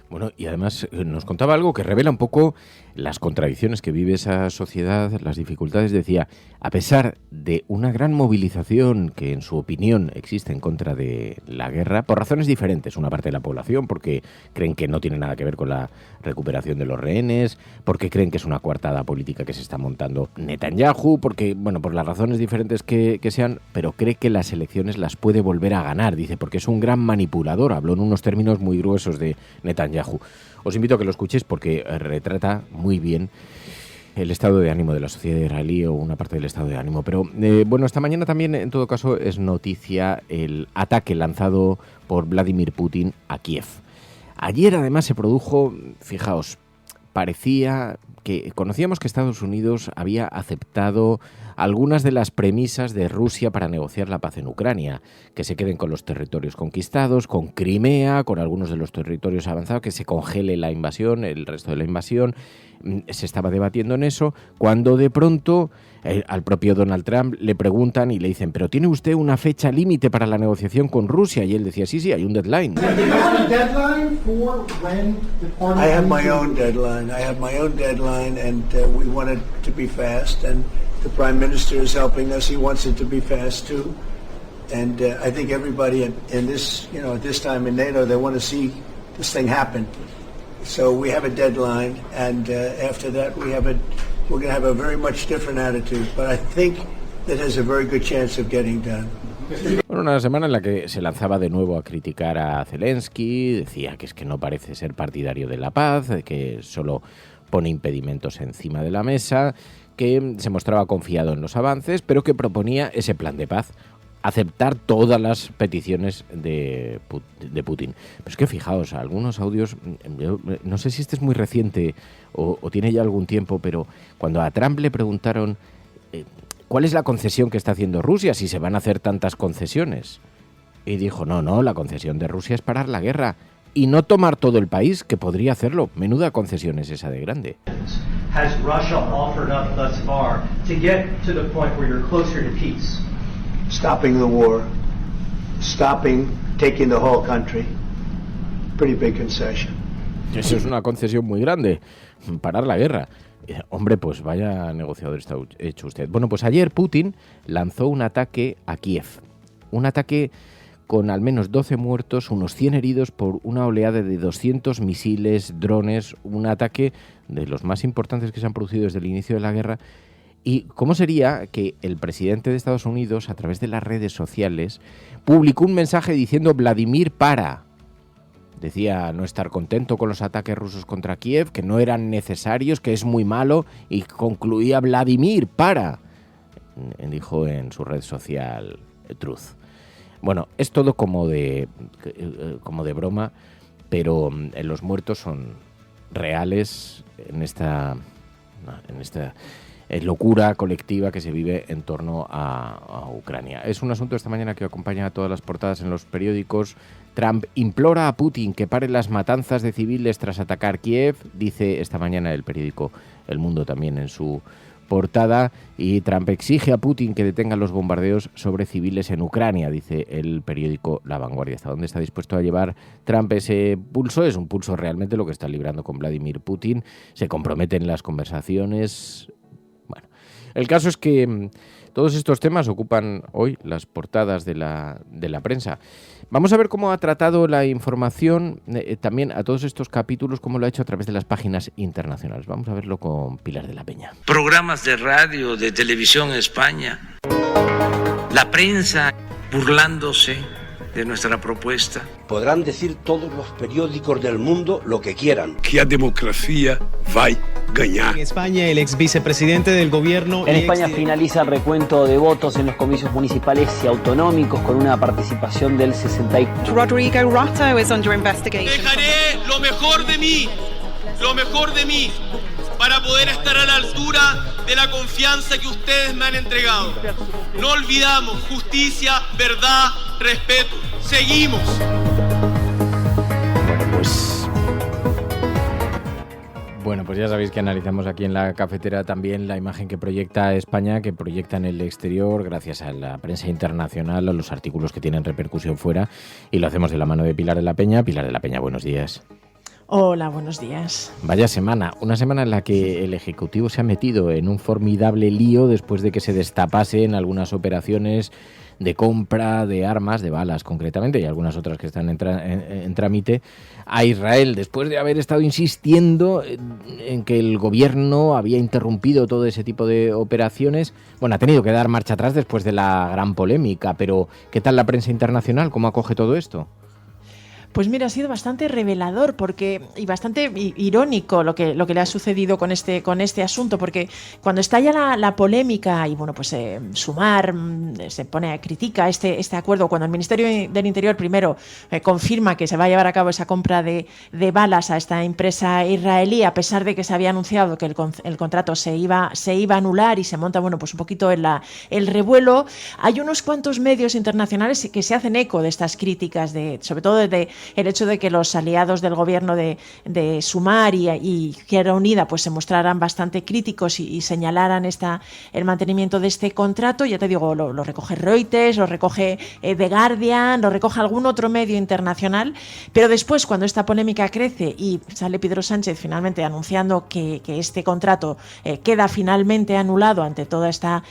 Speaker 20: Bueno, y además nos contaba algo que revela un poco las contradicciones que vive esa sociedad, las dificultades. Decía, a pesar de una gran movilización que en su opinión existe en contra de la guerra, por razones diferentes, una parte de la población, porque creen que no tiene nada que ver con la recuperación de los rehenes, porque creen que es una coartada política que se está montando Netanyahu, porque, bueno, por las razones diferentes que sean, pero cree que las elecciones las puede volver a ganar, dice, porque es un gran manipulador, habló en unos términos muy gruesos de Netanyahu. Os invito a que lo escuchéis porque retrata muy bien el estado de ánimo de la sociedad israelí o una parte del estado de ánimo. Pero bueno, esta mañana también, en todo caso, es noticia el ataque lanzado por Vladimir Putin a Kiev. Ayer, además, se produjo, fijaos, parecía que conocíamos que Estados Unidos había aceptado algunas de las premisas de Rusia para negociar la paz en Ucrania, que se queden con los territorios conquistados, con Crimea, con algunos de los territorios avanzados, que se congele la invasión, el resto de la invasión. Se estaba debatiendo en eso, cuando de pronto al propio Donald Trump le preguntan y le dicen, ¿pero tiene usted una fecha límite para la negociación con Rusia? Y él decía, sí, hay un deadline.
Speaker 7: I have my own deadline. And we want it to be fast. And the Prime Minister is helping us. He wants it to be fast too. And I think everybody in this, at this time in NATO, they want to see this thing happen. So we have a deadline, and after that we're going to have a very much different attitude. But I think that has a very good chance of getting done.
Speaker 20: Bueno, una semana en la que se lanzaba de nuevo a criticar a Zelensky, decía que es que no parece ser partidario de la paz, que solo pone impedimentos encima de la mesa, que se mostraba confiado en los avances, pero que proponía ese plan de paz, aceptar todas las peticiones de Putin. Pero es que fijaos, algunos audios, no sé si este es muy reciente o tiene ya algún tiempo, pero cuando a Trump le preguntaron ¿cuál es la concesión que está haciendo Rusia si se van a hacer tantas concesiones? Y dijo, no, la concesión de Rusia es parar la guerra y no tomar todo el país, que podría hacerlo. Menuda concesión es esa de grande.
Speaker 8: Has Russia offered up thus far to get to the point where you're closer to peace?
Speaker 7: Stopping the war, taking the whole country. Pretty big concession.
Speaker 20: Eso es una concesión muy grande, parar la guerra. Hombre, pues vaya negociador está hecho usted. Bueno, pues ayer Putin lanzó un ataque a Kiev. Un ataque con al menos 12 muertos, unos 100 heridos por una oleada de 200 misiles, drones, un ataque de los más importantes que se han producido desde el inicio de la guerra. ¿Y cómo sería que el presidente de Estados Unidos, a través de las redes sociales, publicó un mensaje diciendo Vladimir para? Decía no estar contento con los ataques rusos contra Kiev, que no eran necesarios, que es muy malo, y concluía Vladimir para, dijo en su red social Truth. Bueno, es todo como de broma, pero los muertos son reales en esta locura colectiva que se vive en torno a Ucrania. Es un asunto esta mañana que acompaña a todas las portadas en los periódicos. Trump implora a Putin que pare las matanzas de civiles tras atacar Kiev, dice esta mañana el periódico El Mundo también en su portada, y Trump exige a Putin que detenga los bombardeos sobre civiles en Ucrania, dice el periódico La Vanguardia. ¿Hasta dónde está dispuesto a llevar Trump ese pulso? Es un pulso realmente lo que está librando con Vladimir Putin. Se compromete en las conversaciones. Bueno, el caso es que todos estos temas ocupan hoy las portadas de la prensa. Vamos a ver cómo ha tratado la información también a todos estos capítulos, cómo lo ha hecho a través de las páginas internacionales. Vamos a verlo con Pilar de la Peña.
Speaker 9: Programas de radio, de televisión en España, la prensa burlándose de nuestra propuesta.
Speaker 15: Podrán decir todos los periódicos del mundo lo que quieran.
Speaker 16: Que a democracia va a ganar.
Speaker 26: En España, el ex vicepresidente del gobierno...
Speaker 27: En España finaliza el recuento de votos en los comicios municipales y autonómicos con una participación del 64%.
Speaker 28: Rodrigo Rato is under investigation.
Speaker 29: Dejaré lo mejor de mí, para poder estar a la altura de la confianza que ustedes me han entregado. No olvidamos justicia, verdad, respeto. Seguimos.
Speaker 20: Bueno, pues ya sabéis que analizamos aquí en la cafetera también la imagen que proyecta España, que proyecta en el exterior, gracias a la prensa internacional, a los artículos que tienen repercusión fuera, y lo hacemos de la mano de Pilar de la Peña. Pilar de la Peña, buenos días.
Speaker 30: Hola, buenos días.
Speaker 20: Vaya semana, una semana en la que el Ejecutivo se ha metido en un formidable lío después de que se destapasen algunas operaciones de compra de armas, de balas concretamente, y algunas otras que están en trámite, a Israel, después de haber estado insistiendo en que el gobierno había interrumpido todo ese tipo de operaciones. Bueno, ha tenido que dar marcha atrás después de la gran polémica, pero ¿qué tal la prensa internacional? ¿Cómo acoge todo esto?
Speaker 30: Pues mira, ha sido bastante revelador y bastante irónico lo que le ha sucedido con este asunto, porque cuando estalla la polémica y bueno, pues Sumar critica este acuerdo, cuando el Ministerio del Interior primero confirma que se va a llevar a cabo esa compra de balas a esta empresa israelí, a pesar de que se había anunciado que el contrato se iba a anular, y se monta bueno, pues un poquito el revuelo. Hay unos cuantos medios internacionales que se hacen eco de estas críticas, sobre todo de el hecho de que los aliados del gobierno de Sumar y Izquierda Unida pues se mostraran bastante críticos y señalaran el mantenimiento de este contrato. Ya te digo, lo recoge Reuters, lo recoge The Guardian, lo recoge algún otro medio internacional, pero después, cuando esta polémica crece y sale Pedro Sánchez finalmente anunciando que este contrato queda finalmente anulado ante toda este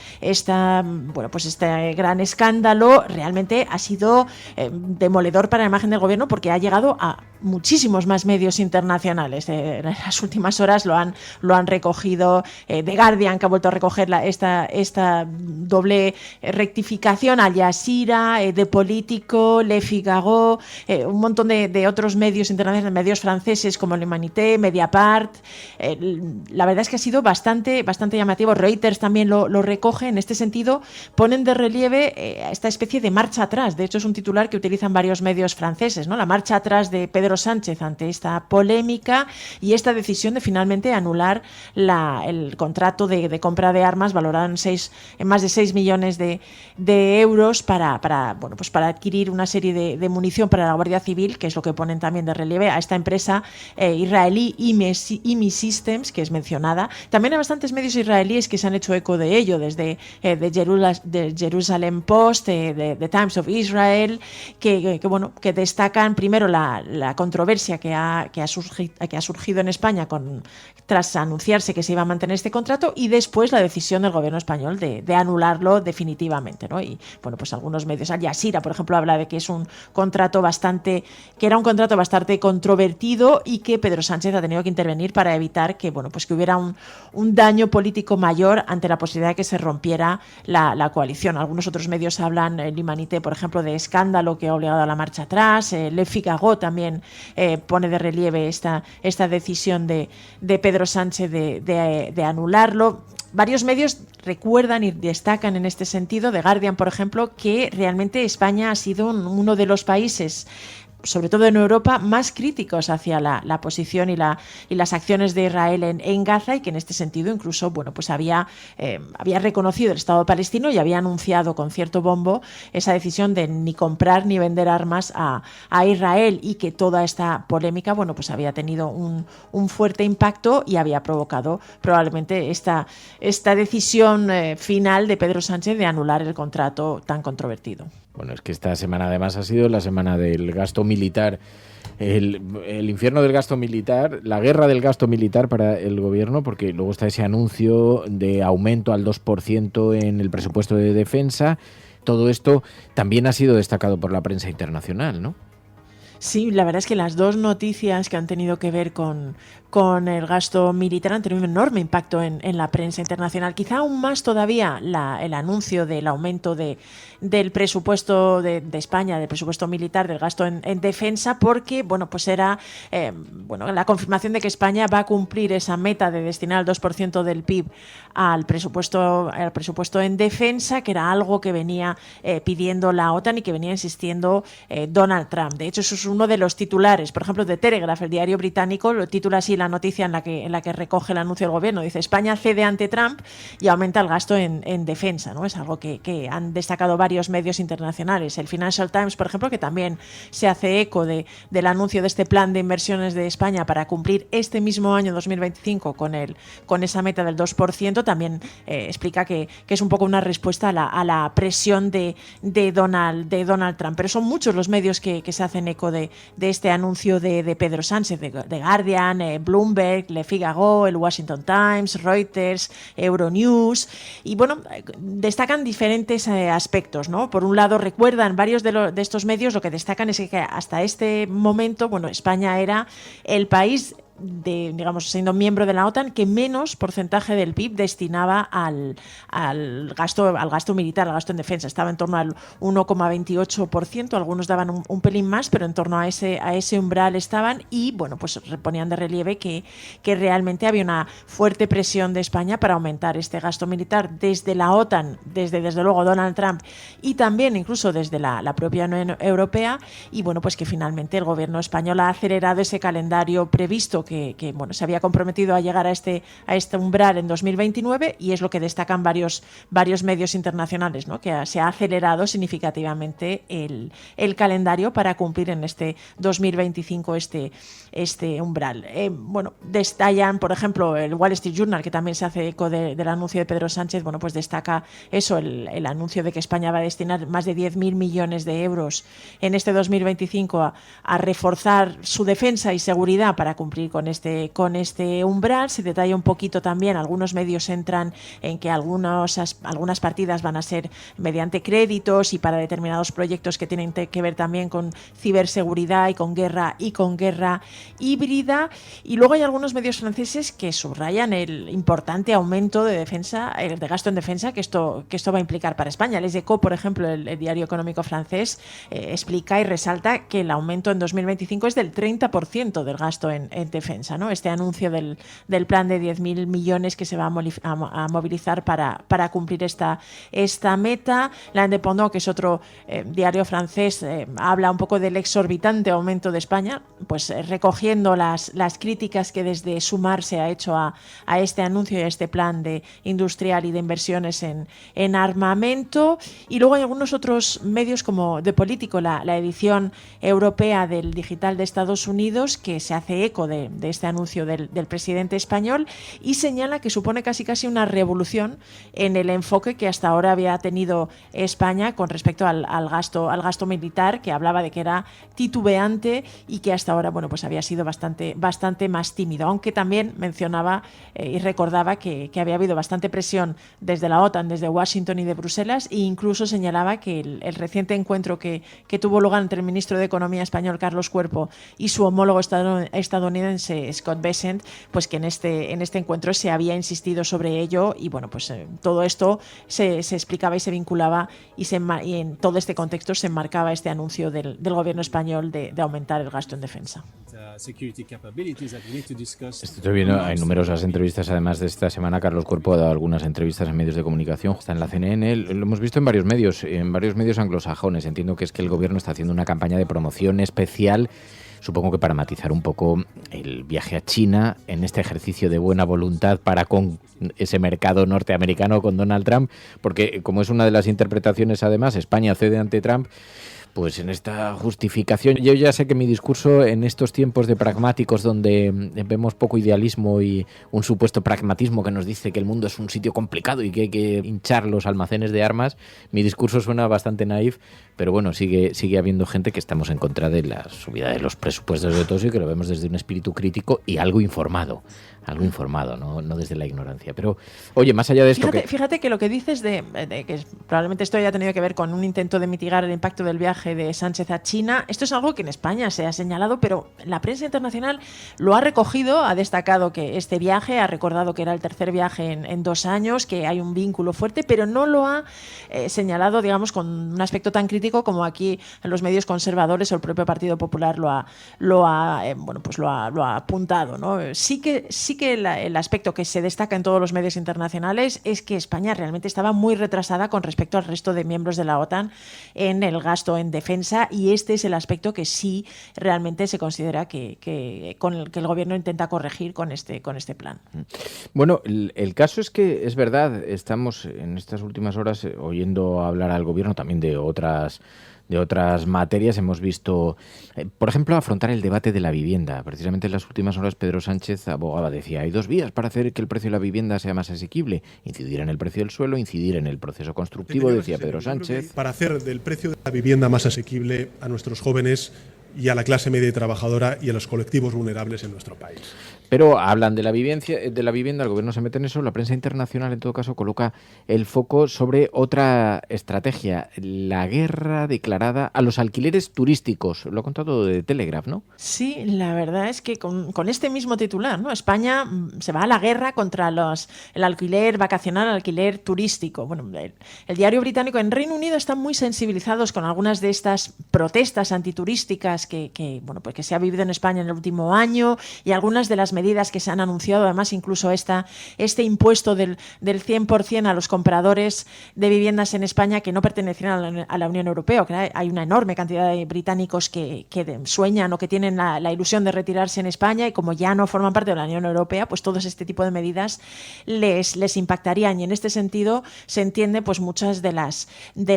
Speaker 30: gran escándalo, realmente ha sido demoledor para la imagen del gobierno, porque ha llegado a muchísimos más medios internacionales. En las últimas horas lo han recogido The Guardian, que ha vuelto a recoger esta doble rectificación, Al Jazeera, The Politico, Le Figaro, un montón de otros medios internacionales, medios franceses como l'Humanité, Mediapart. La verdad es que ha sido bastante llamativo. Reuters también lo recoge. En este sentido, ponen de relieve esta especie de marcha atrás. De hecho, es un titular que utilizan varios medios franceses, ¿no? La marcha atrás de Pedro Sánchez ante esta polémica y esta decisión de finalmente anular el contrato de compra de armas valorado en más de 6 millones de euros para adquirir una serie de munición para la Guardia Civil, que es lo que ponen también de relieve a esta empresa israelí IMI Systems, que es mencionada. También hay bastantes medios israelíes que se han hecho eco de ello, desde The Jerusalem Post, The Times of Israel, que destacan primero la controversia que ha surgido en España tras anunciarse que se iba a mantener este contrato, y después la decisión del gobierno español de anularlo definitivamente, ¿no? Y bueno, pues algunos medios, Al Jazeera, por ejemplo, habla de que era un contrato bastante controvertido y que Pedro Sánchez ha tenido que intervenir para evitar que hubiera un daño político mayor ante la posibilidad de que se rompiera la coalición. Algunos otros medios hablan, l'Humanité, por ejemplo, de escándalo que ha obligado a la marcha atrás. Le Figaro también pone de relieve esta decisión de Pedro Sánchez de anularlo. Varios medios recuerdan y destacan en este sentido, The Guardian, por ejemplo, que realmente España ha sido uno de los países, sobre todo en Europa, más críticos hacia la posición y las acciones de Israel en Gaza, y que en este sentido incluso había reconocido el Estado palestino y había anunciado con cierto bombo esa decisión de ni comprar ni vender armas a Israel, y que toda esta polémica había tenido un fuerte impacto y había provocado probablemente esta decisión final de Pedro Sánchez de anular el contrato tan controvertido.
Speaker 20: Bueno, es que esta semana además ha sido la semana del gasto militar, el infierno del gasto militar, la guerra del gasto militar para el gobierno, porque luego está ese anuncio de aumento al 2% en el presupuesto de defensa. Todo esto también ha sido destacado por la prensa internacional, ¿no?
Speaker 30: Sí, la verdad es que las dos noticias que han tenido que ver con el gasto militar han tenido un enorme impacto en la prensa internacional. Quizá aún más todavía el anuncio del aumento del presupuesto de España, del presupuesto militar, del gasto en defensa, porque era la confirmación de que España va a cumplir esa meta de destinar el 2% del PIB al presupuesto en defensa, que era algo que venía pidiendo la OTAN y que venía insistiendo Donald Trump. De hecho, eso es uno de los titulares. Por ejemplo, de Telegraph, el diario británico, lo titula así la noticia en la que recoge el anuncio del gobierno. Dice: España cede ante Trump y aumenta el gasto en defensa, ¿no? Es algo que han destacado varios medios internacionales. El Financial Times, por ejemplo, que también se hace eco del anuncio de este plan de inversiones de España para cumplir este mismo año 2025 con esa meta del 2%, también explica que es un poco una respuesta a la presión de Donald Trump. Pero son muchos los medios que se hacen eco de este anuncio de Pedro Sánchez, de Guardian, Bloomberg, Le Figaro, el Washington Times, Reuters, Euronews, y destacan diferentes aspectos, ¿no? Por un lado, recuerdan varios de estos medios, lo que destacan es que hasta este momento, España era el país digamos, siendo miembro de la OTAN, que menos porcentaje del PIB destinaba al gasto militar, al gasto en defensa. Estaba en torno al 1,28%, algunos daban un pelín más, pero en torno a ese umbral estaban, y bueno, pues ponían de relieve que realmente había una fuerte presión de España para aumentar este gasto militar desde la OTAN, desde luego Donald Trump, y también incluso desde la propia Unión Europea. Y bueno, pues que finalmente el gobierno español ha acelerado ese calendario previsto que bueno, se había comprometido a llegar a este umbral en 2029, y es lo que destacan varios medios internacionales, ¿no? Que se ha acelerado significativamente el calendario para cumplir en este 2025 este umbral. Bueno, destallan, por ejemplo, el Wall Street Journal, que también se hace eco del anuncio de Pedro Sánchez, bueno, pues destaca eso, el anuncio de que España va a destinar más de 10.000 millones de euros en este 2025 a reforzar su defensa y seguridad para cumplir con este umbral. Se detalla un poquito también, algunos medios entran en que algunas partidas van a ser mediante créditos y para determinados proyectos que tienen que ver también con ciberseguridad y con guerra híbrida. Y luego hay algunos medios franceses que subrayan el importante aumento de gasto en defensa que esto va a implicar para España. Les Eco, por ejemplo, el diario económico francés, explica y resalta que el aumento en 2025 es del 30% del gasto en defensa, ¿no? Este anuncio del plan de 10.000 millones que se va a movilizar para cumplir esta meta. La Indépendant, que es otro diario francés, habla un poco del exorbitante aumento de España, pues recogiendo las críticas que desde Sumar se ha hecho a este anuncio y a este plan de industrial y de inversiones en armamento. Y luego hay algunos otros medios como The Politico, la edición europea del digital de Estados Unidos, que se hace eco de este anuncio del presidente español y señala que supone casi una revolución en el enfoque que hasta ahora había tenido España con respecto al gasto militar, que hablaba de que era titubeante y que hasta ahora, bueno, pues había sido bastante más tímido, aunque también mencionaba y recordaba que había habido bastante presión desde la OTAN, desde Washington y de Bruselas, e incluso señalaba que el reciente encuentro que tuvo lugar entre el ministro de Economía español, Carlos Cuerpo, y su homólogo estadounidense, Scott Bessent, pues que en este encuentro se había insistido sobre ello, y bueno, pues todo esto se explicaba y se vinculaba y en todo este contexto se enmarcaba este anuncio del gobierno español de aumentar el gasto en defensa.
Speaker 20: Estoy viendo, hay numerosas entrevistas, además de esta semana Carlos Cuerpo ha dado algunas entrevistas en medios de comunicación, está en la CNN, lo hemos visto en varios medios anglosajones. Entiendo que es que el gobierno está haciendo una campaña de promoción especial, supongo que para matizar un poco el viaje a China en este ejercicio de buena voluntad para con ese mercado norteamericano, con Donald Trump, porque como es una de las interpretaciones, además, España cede ante Trump. Pues en esta justificación, yo ya sé que mi discurso en estos tiempos de pragmáticos donde vemos poco idealismo y un supuesto pragmatismo que nos dice que el mundo es un sitio complicado y que hay que hinchar los almacenes de armas, mi discurso suena bastante naif, pero bueno, sigue habiendo gente que estamos en contra de la subida de los presupuestos de todos y que lo vemos desde un espíritu crítico y algo informado, no desde la ignorancia. Pero, oye, más allá de esto...
Speaker 30: Fíjate que lo que dices de que probablemente esto haya tenido que ver con un intento de mitigar el impacto del viaje de Sánchez a China, esto es algo que en España se ha señalado, pero la prensa internacional lo ha recogido, ha destacado que este viaje, ha recordado que era el tercer viaje en 2 años, que hay un vínculo fuerte, pero no lo ha señalado, digamos, con un aspecto tan crítico como aquí en los medios conservadores o el propio Partido Popular lo ha apuntado, ¿no? Sí que el aspecto que se destaca en todos los medios internacionales es que España realmente estaba muy retrasada con respecto al resto de miembros de la OTAN en el gasto en defensa, y este es el aspecto que sí realmente se considera que el gobierno intenta corregir con este plan.
Speaker 20: Bueno, el caso es que es verdad, estamos en estas últimas horas oyendo hablar al gobierno también de otras materias. Hemos visto, por ejemplo, afrontar el debate de la vivienda. Precisamente en las últimas horas Pedro Sánchez abogaba, decía, hay 2 vías para hacer que el precio de la vivienda sea más asequible: incidir en el precio del suelo, incidir en el proceso constructivo, decía Pedro Sánchez.
Speaker 2: Para hacer del precio de la vivienda más asequible a nuestros jóvenes y a la clase media y trabajadora y a los colectivos vulnerables en nuestro país.
Speaker 20: Pero hablan de la vivienda, el gobierno se mete en eso, la prensa internacional en todo caso coloca el foco sobre otra estrategia, la guerra declarada a los alquileres turísticos. Lo ha contado de Telegraph, ¿no?
Speaker 30: Sí, la verdad es que con este mismo titular, ¿no? España se va a la guerra contra el alquiler vacacional, el alquiler turístico. Bueno, el diario británico, en Reino Unido están muy sensibilizados con algunas de estas protestas antiturísticas que se ha vivido en España en el último año, y algunas de las medidas que se han anunciado, además incluso este impuesto del 100% a los compradores de viviendas en España que no pertenecen a la Unión Europea. Que hay una enorme cantidad de británicos que sueñan o que tienen la ilusión de retirarse en España, y como ya no forman parte de la Unión Europea, pues todo este tipo de medidas les impactarían, y en este sentido se entiende pues muchas de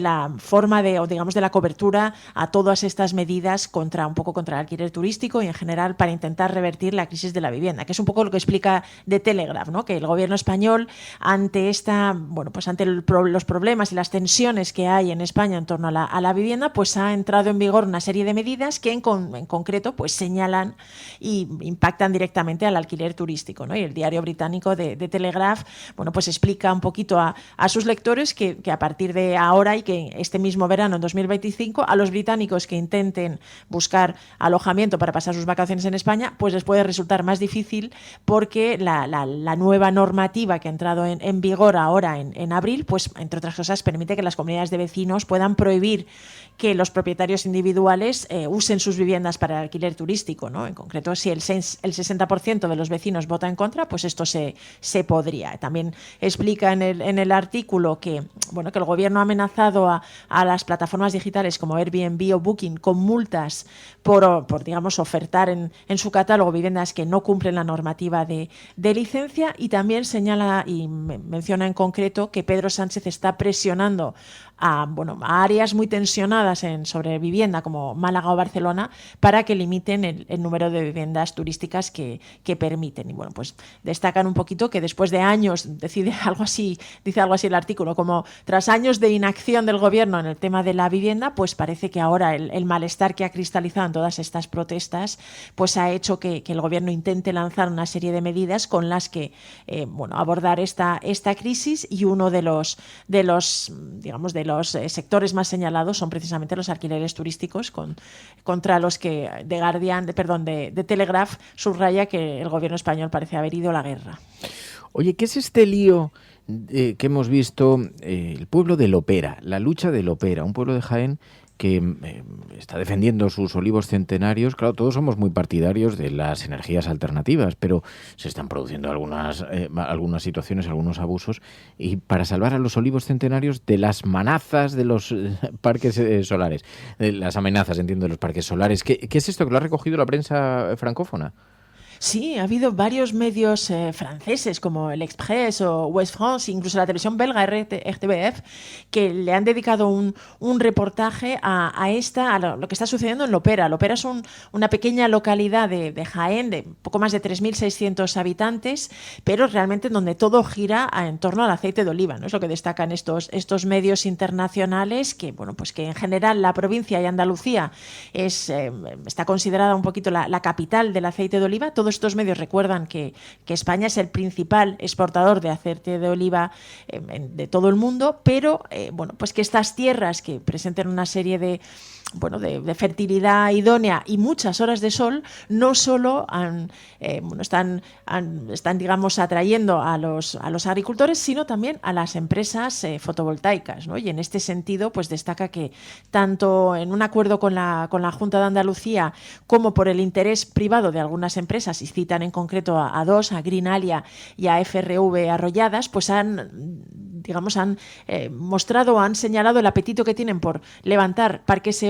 Speaker 30: la forma de la cobertura a todas estas medidas contra el alquiler turístico y en general para intentar revertir la crisis de la vivienda, que es un poco lo que explica The Telegraph, ¿no? Que el gobierno español ante los problemas y las tensiones que hay en España en torno a la vivienda, pues ha entrado en vigor una serie de medidas que en concreto pues señalan y impactan directamente al alquiler turístico, ¿no? Y el diario británico de Telegraph, pues explica un poquito a sus lectores que a partir de ahora y que este mismo verano, en 2025, a los británicos que intenten buscar alojamiento para pasar sus vacaciones en España, pues les puede resultar más difícil, porque la nueva normativa que ha entrado en vigor ahora en abril, pues entre otras cosas permite que las comunidades de vecinos puedan prohibir que los propietarios individuales usen sus viviendas para el alquiler turístico, ¿no? En concreto, si el 60% de los vecinos vota en contra, pues esto se podría. También explica en el artículo que el gobierno ha amenazado a las plataformas digitales como Airbnb o Booking con multas por ofertar en su catálogo viviendas que no cumplen la normativa de licencia, y también señala y menciona en concreto que Pedro Sánchez está presionando a áreas muy tensionadas sobre vivienda como Málaga o Barcelona para que limiten el número de viviendas turísticas que permiten. Y pues destacan un poquito que después de años, dice algo así el artículo, como tras años de inacción del gobierno en el tema de la vivienda, pues parece que ahora el malestar que ha cristalizado en todas estas protestas pues ha hecho que el gobierno intente lanzar una serie de medidas con las que abordar esta crisis, y uno de los sectores más señalados son precisamente los alquileres turísticos, contra los que de Telegraph subraya que el gobierno español parece haber ido a la guerra.
Speaker 20: Oye, ¿qué es este lío que hemos visto? El pueblo de Lopera, la lucha de Lopera, un pueblo de Jaén que está defendiendo sus olivos centenarios. Claro, todos somos muy partidarios de las energías alternativas, pero se están produciendo algunas situaciones, algunos abusos, y para salvar a los olivos centenarios de las manazas de los parques solares, las amenazas, entiendo, de los parques solares. ¿Qué es esto que lo ha recogido la prensa francófona?
Speaker 30: Sí, ha habido varios medios franceses como El Express o Ouest France, incluso la televisión belga RTBF, que le han dedicado un reportaje a lo que está sucediendo en Lopera. Lopera es una pequeña localidad de Jaén, de poco más de 3.600 habitantes, pero realmente donde todo gira en torno al aceite de oliva, ¿no? Es lo que destacan estos medios internacionales, que que en general la provincia y Andalucía está considerada un poquito la capital del aceite de oliva. Todos estos medios recuerdan que España es el principal exportador de aceite de oliva de todo el mundo, pero que estas tierras que presentan una serie de fertilidad idónea y muchas horas de sol, no solo están atrayendo a los agricultores, sino también a las empresas fotovoltaicas, ¿no? Y en este sentido, pues destaca que tanto en un acuerdo con la Junta de Andalucía como por el interés privado de algunas empresas, y citan en concreto a dos, a Greenalia y a FRV Arrolladas, pues han señalado el apetito que tienen por levantar parques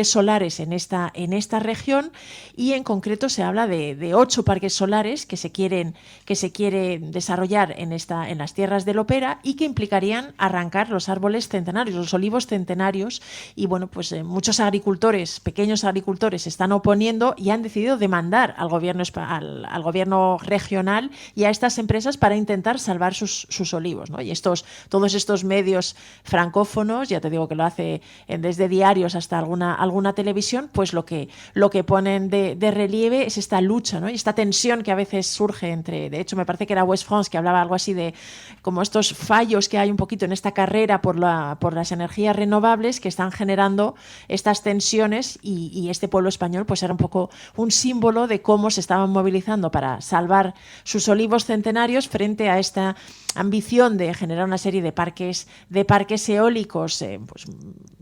Speaker 30: solares en esta región, y en concreto se habla de 8 parques solares que se quiere desarrollar en las tierras de Lopera, y que implicarían arrancar los árboles centenarios, los olivos centenarios, y muchos pequeños agricultores se están oponiendo y han decidido demandar al gobierno regional y a estas empresas para intentar salvar sus olivos, ¿no? Y todos estos medios francófonos, ya te digo que lo hace desde diarios hasta alguna televisión, pues lo que ponen de relieve es esta lucha, ¿no? Y esta tensión que a veces surge de hecho me parece que era West France que hablaba algo así de como estos fallos que hay un poquito en esta carrera por las energías renovables que están generando estas tensiones, y este pueblo español pues era un poco un símbolo de cómo se estaban movilizando para salvar sus olivos centenarios frente a esta ambición de generar una serie de parques eólicos, pues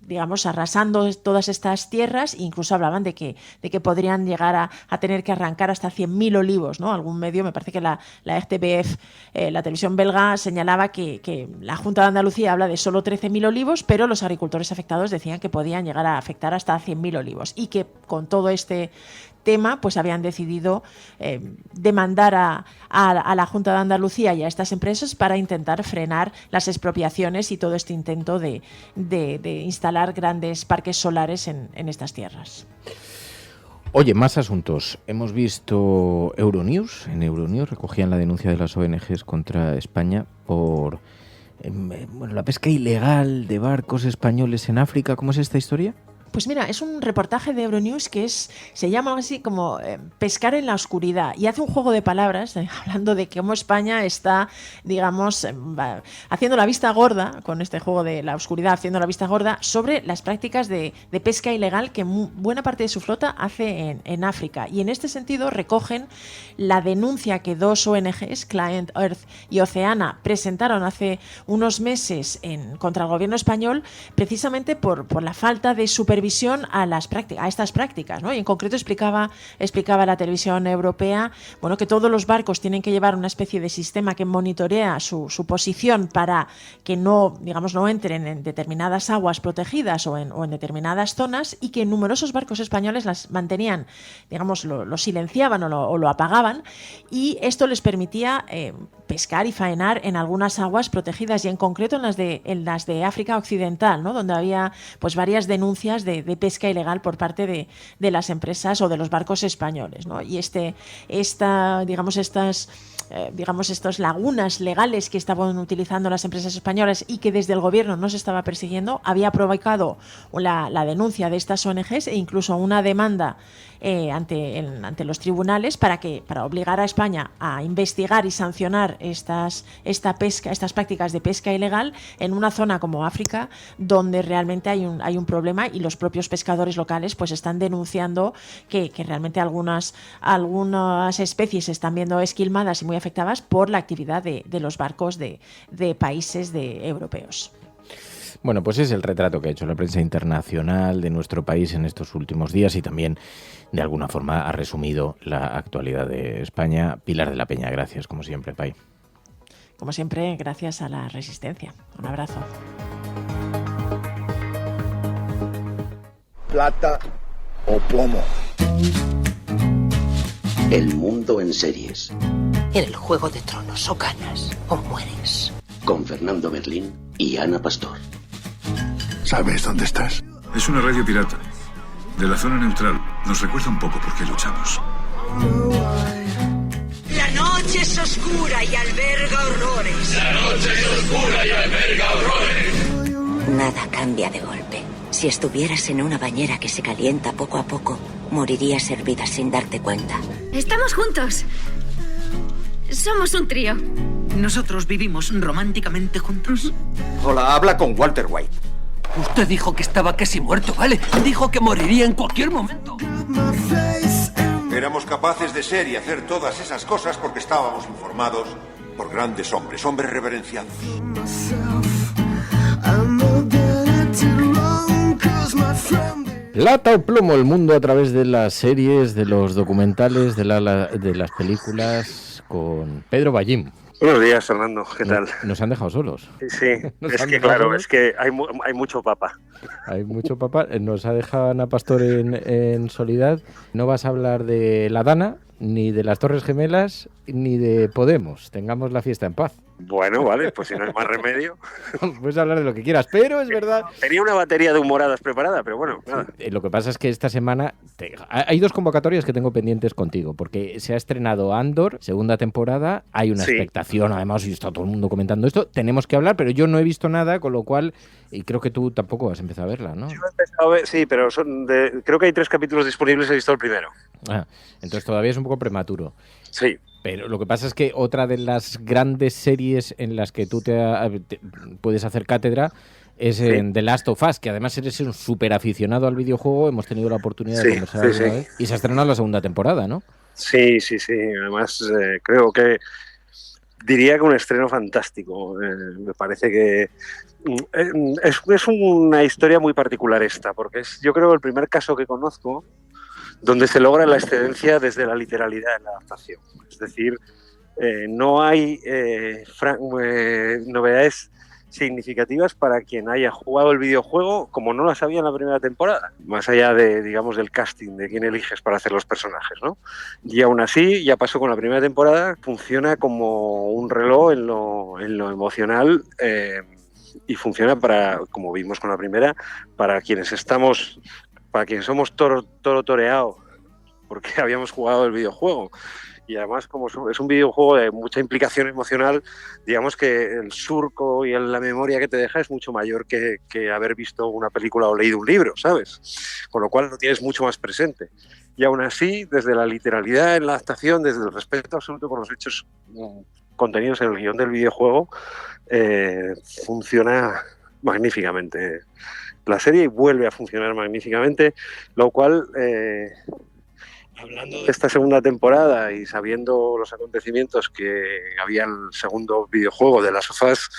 Speaker 30: digamos, arrasando todas estas tierras. Incluso hablaban de que podrían llegar a tener que arrancar hasta 100.000 olivos, ¿no? Algún medio, me parece que la RTBF, la televisión belga, señalaba que la Junta de Andalucía habla de solo 13.000 olivos, pero los agricultores afectados decían que podían llegar a afectar hasta 100.000 olivos, y que con todo este tema pues habían decidido demandar a la Junta de Andalucía y a estas empresas para intentar frenar las expropiaciones y todo este intento de instalar grandes parques solares en estas tierras.
Speaker 20: Oye, más asuntos. Hemos visto Euronews. En Euronews recogían la denuncia de las ONGs contra España por la pesca ilegal de barcos españoles en África. ¿Cómo es esta historia?
Speaker 30: Pues mira, es un reportaje de Euronews que se llama algo así como pescar en la oscuridad, y hace un juego de palabras hablando de cómo España está, digamos, haciendo la vista gorda, con este juego de la oscuridad, haciendo la vista gorda sobre las prácticas de pesca ilegal que buena parte de su flota hace en África. Y en este sentido recogen la denuncia que dos ONGs, Client Earth y Oceana, presentaron hace unos meses contra el gobierno español, precisamente por la falta de supervisión a estas prácticas, ¿no? Y en concreto explicaba la televisión europea, bueno, que todos los barcos tienen que llevar una especie de sistema que monitorea su posición para que no entren en determinadas aguas protegidas o en determinadas zonas, y que numerosos barcos españoles las mantenían, digamos, lo silenciaban o lo apagaban, y esto les permitía pescar y faenar en algunas aguas protegidas, y en concreto en las de África Occidental, ¿no? Donde había pues varias denuncias de pesca ilegal por parte de las empresas o de los barcos españoles, ¿no? Y estas lagunas legales que estaban utilizando las empresas españolas y que desde el gobierno no se estaba persiguiendo, había provocado la denuncia de estas ONGs e incluso una demanda ante los tribunales para obligar a España a investigar y sancionar estas prácticas de pesca ilegal en una zona como África, donde realmente hay un problema, y los propios pescadores locales pues están denunciando que realmente algunas especies se están viendo esquilmadas y muy afectadas por la actividad de los barcos de países europeos.
Speaker 20: Bueno, pues es el retrato que ha hecho la prensa internacional de nuestro país en estos últimos días, y también de alguna forma ha resumido la actualidad de España. Pilar de la Peña, gracias como siempre, Pai.
Speaker 30: Como siempre, gracias a la Resistencia. Un abrazo.
Speaker 15: Plata o plomo. El mundo en series.
Speaker 1: En el Juego de Tronos, o ganas o mueres.
Speaker 15: Con Fernando Berlín y Ana Pastor.
Speaker 16: ¿Sabes dónde estás? Es una radio pirata. De la zona neutral. Nos recuerda un poco por qué luchamos.
Speaker 4: La noche es oscura y alberga horrores.
Speaker 10: La noche es oscura y alberga horrores.
Speaker 1: Nada cambia de golpe. Si estuvieras en una bañera que se calienta poco a poco, morirías hervida sin darte cuenta.
Speaker 17: Estamos juntos. Somos un trío.
Speaker 10: Nosotros vivimos románticamente juntos.
Speaker 15: Hola, habla con Walter White.
Speaker 10: Usted dijo que estaba casi muerto, ¿vale? Dijo que moriría en cualquier momento.
Speaker 18: Éramos capaces de ser y hacer todas esas cosas porque estábamos informados por grandes hombres reverenciados.
Speaker 20: Plata o plomo, el mundo a través de las series, de los documentales, de las películas, con Pedro Ballín.
Speaker 19: Buenos días, Fernando. ¿Qué tal?
Speaker 20: Nos han dejado solos.
Speaker 19: Sí, es que claro, solos. Es que hay mucho papa.
Speaker 20: Hay mucho papa. Nos ha dejado Ana Pastor en Soledad. No vas a hablar de La Dana, ni de las Torres Gemelas, ni de Podemos. Tengamos la fiesta en paz.
Speaker 19: Bueno, vale, pues si no es más remedio.
Speaker 20: Puedes hablar de lo que quieras, pero es verdad...
Speaker 19: Tenía una batería de humoradas preparada, pero bueno, nada.
Speaker 20: Lo que pasa es que esta semana hay 2 convocatorias que tengo pendientes contigo, porque se ha estrenado Andor, segunda temporada, hay una expectación, además, y está todo el mundo comentando esto, tenemos que hablar, pero yo no he visto nada, con lo cual, y creo que tú tampoco has empezado a verla, ¿no?
Speaker 19: Yo he empezado a ver, sí, pero creo que hay 3 capítulos disponibles, he visto el primero.
Speaker 20: Entonces todavía es un poco prematuro.
Speaker 19: Sí.
Speaker 20: Pero lo que pasa es que otra de las grandes series en las que tú te puedes hacer cátedra es en The Last of Us, que además eres un súper aficionado al videojuego, hemos tenido la oportunidad de conversar alguna vez, y se ha estrenado la segunda temporada, ¿no? Sí,
Speaker 19: además creo que diría que un estreno fantástico. Me parece que es una historia muy particular esta, porque es, yo creo, el primer caso que conozco donde se logra la excedencia desde la literalidad en la adaptación. Es decir, no hay novedades significativas para quien haya jugado el videojuego como no las había en la primera temporada, más allá de, digamos, del casting, de quién eliges para hacer los personajes, ¿no? Y aún así, ya pasó con la primera temporada, funciona como un reloj en lo emocional y funciona para, como vimos con la primera, para quienes somos toro toreado porque habíamos jugado el videojuego. Y además, como es un videojuego de mucha implicación emocional, digamos que el surco y la memoria que te deja es mucho mayor que haber visto una película o leído un libro, ¿sabes? Con lo cual lo tienes mucho más presente. Y aún así, desde la literalidad en la adaptación, desde el respeto absoluto por los hechos contenidos en el guión del videojuego, funciona magníficamente la serie y vuelve a funcionar magníficamente, lo cual... hablando de esta segunda temporada y sabiendo los acontecimientos que había en el segundo videojuego de Last of Us,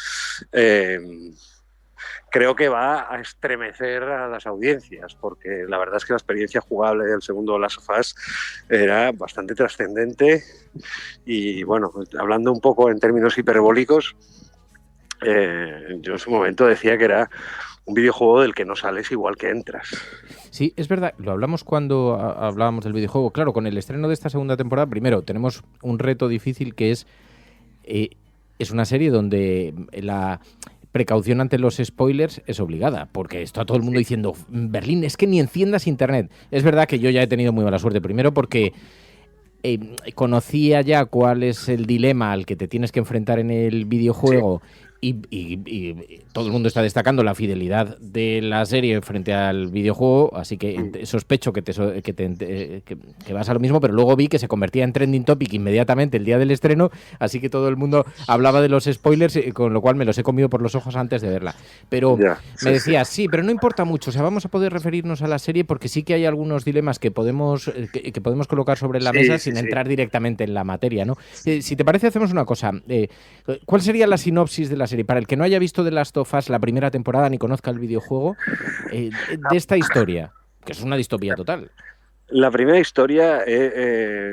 Speaker 19: creo que va a estremecer a las audiencias, porque la verdad es que la experiencia jugable del segundo Last of Us era bastante trascendente y, bueno, hablando un poco en términos hiperbólicos, yo en su momento decía que era un videojuego del que no sales igual que entras.
Speaker 20: Sí, es verdad, lo hablamos cuando hablábamos del videojuego. Claro, con el estreno de esta segunda temporada, primero, tenemos un reto difícil que es una serie donde la precaución ante los spoilers es obligada, porque está todo el mundo diciendo, Berlín, es que ni enciendas internet. Es verdad que yo ya he tenido muy mala suerte, primero porque conocía ya cuál es el dilema al que te tienes que enfrentar en el videojuego. Y todo el mundo está destacando la fidelidad de la serie frente al videojuego, así que sospecho que vas a lo mismo, pero luego vi que se convertía en trending topic inmediatamente el día del estreno, así que todo el mundo hablaba de los spoilers, con lo cual me los he comido por los ojos antes de verla. Pero me decías, sí, pero no importa mucho, o sea, vamos a poder referirnos a la serie porque sí que hay algunos dilemas que podemos colocar sobre la mesa sin entrar directamente en la materia, ¿no? Si te parece, hacemos una cosa. ¿Cuál sería la sinopsis de la serie? Para el que no haya visto The Last of Us la primera temporada ni conozca el videojuego, de esta historia, que es una distopía total.
Speaker 19: La primera historia,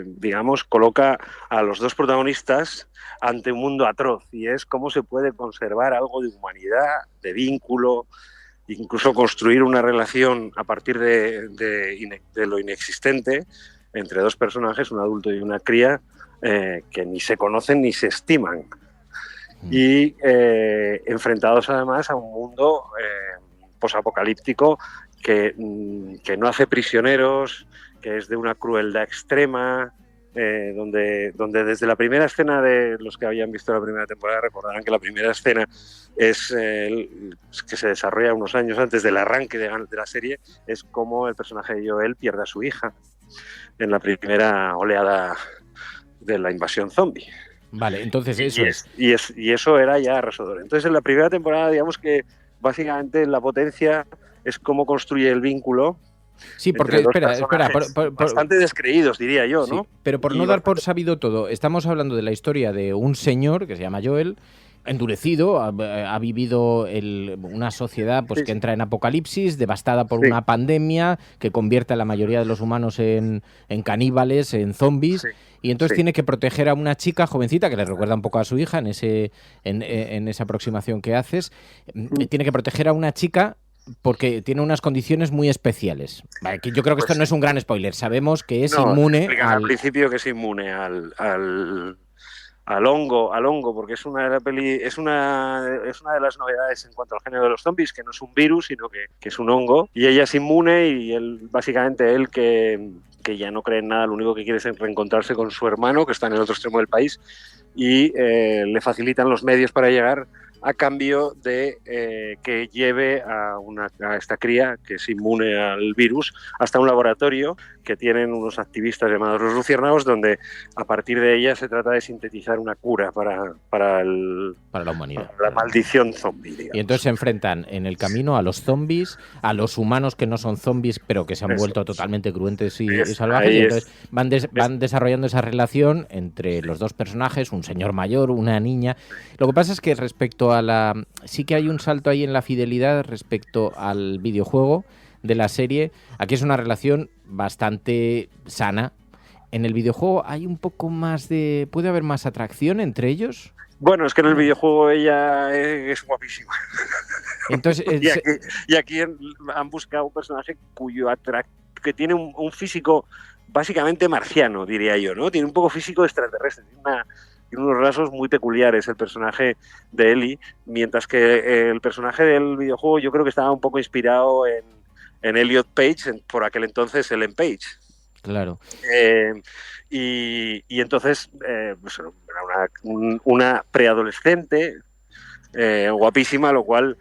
Speaker 19: digamos, coloca a los dos protagonistas ante un mundo atroz y es cómo se puede conservar algo de humanidad, de vínculo, incluso construir una relación a partir de lo inexistente entre dos personajes, un adulto y una cría, que ni se conocen ni se estiman. Y enfrentados además a un mundo posapocalíptico que no hace prisioneros, que es de una crueldad extrema, donde desde la primera escena, de los que habían visto la primera temporada recordarán que la primera escena es que se desarrolla unos años antes del arranque de la serie, es como el personaje de Joel pierde a su hija en la primera oleada de la invasión zombie.
Speaker 20: Vale, entonces eso
Speaker 19: y eso era ya arrasador. Entonces en la primera temporada, digamos que básicamente la potencia es cómo construye el vínculo.
Speaker 20: Sí, porque espera,
Speaker 19: bastante descreídos, diría yo, ¿no?
Speaker 20: Sí, pero por no dar por sabido todo, estamos hablando de la historia de un señor que se llama Joel, endurecido, ha vivido una sociedad pues que entra en apocalipsis, devastada por una pandemia que convierte a la mayoría de los humanos en caníbales, en zombies, y entonces tiene que proteger a una chica jovencita que le recuerda un poco a su hija en esa aproximación que haces. Tiene que proteger a una chica porque tiene unas condiciones muy especiales. Vale, que yo creo que esto no es un gran spoiler. Sabemos que es inmune
Speaker 19: al principio que es inmune al hongo, porque es una de las novedades en cuanto al género de los zombies, que no es un virus, sino que es un hongo, y ella es inmune, y él que ya no cree en nada, lo único que quiere es reencontrarse con su hermano, que está en el otro extremo del país, y le facilitan los medios para llegar, a cambio de que lleve a esta cría, que es inmune al virus, hasta un laboratorio que tienen unos activistas llamados los luciérnagos, donde a partir de ella se trata de sintetizar una cura para
Speaker 20: la humanidad,
Speaker 19: para la maldición zombie, digamos.
Speaker 20: Y entonces se enfrentan en el camino a los zombies, a los humanos que no son zombies, pero que se han vuelto totalmente cruentes y salvajes, y entonces van desarrollando esa relación entre los dos personajes, un señor mayor, una niña. Lo que pasa es que respecto a sí que hay un salto ahí en la fidelidad respecto al videojuego de la serie. Aquí es una relación bastante sana. En el videojuego hay un poco más ¿puede haber más atracción entre ellos?
Speaker 19: Bueno, es que en el videojuego ella es guapísima.
Speaker 20: Entonces,
Speaker 19: y aquí han buscado un personaje que tiene un físico básicamente marciano, diría yo, ¿no? Tiene un poco físico extraterrestre, tiene unos rasgos muy peculiares el personaje de Ellie, mientras que el personaje del videojuego yo creo que estaba un poco inspirado en Elliot Page, por aquel entonces Ellen Page.
Speaker 20: Claro.
Speaker 19: Y entonces pues era una preadolescente guapísima, lo cual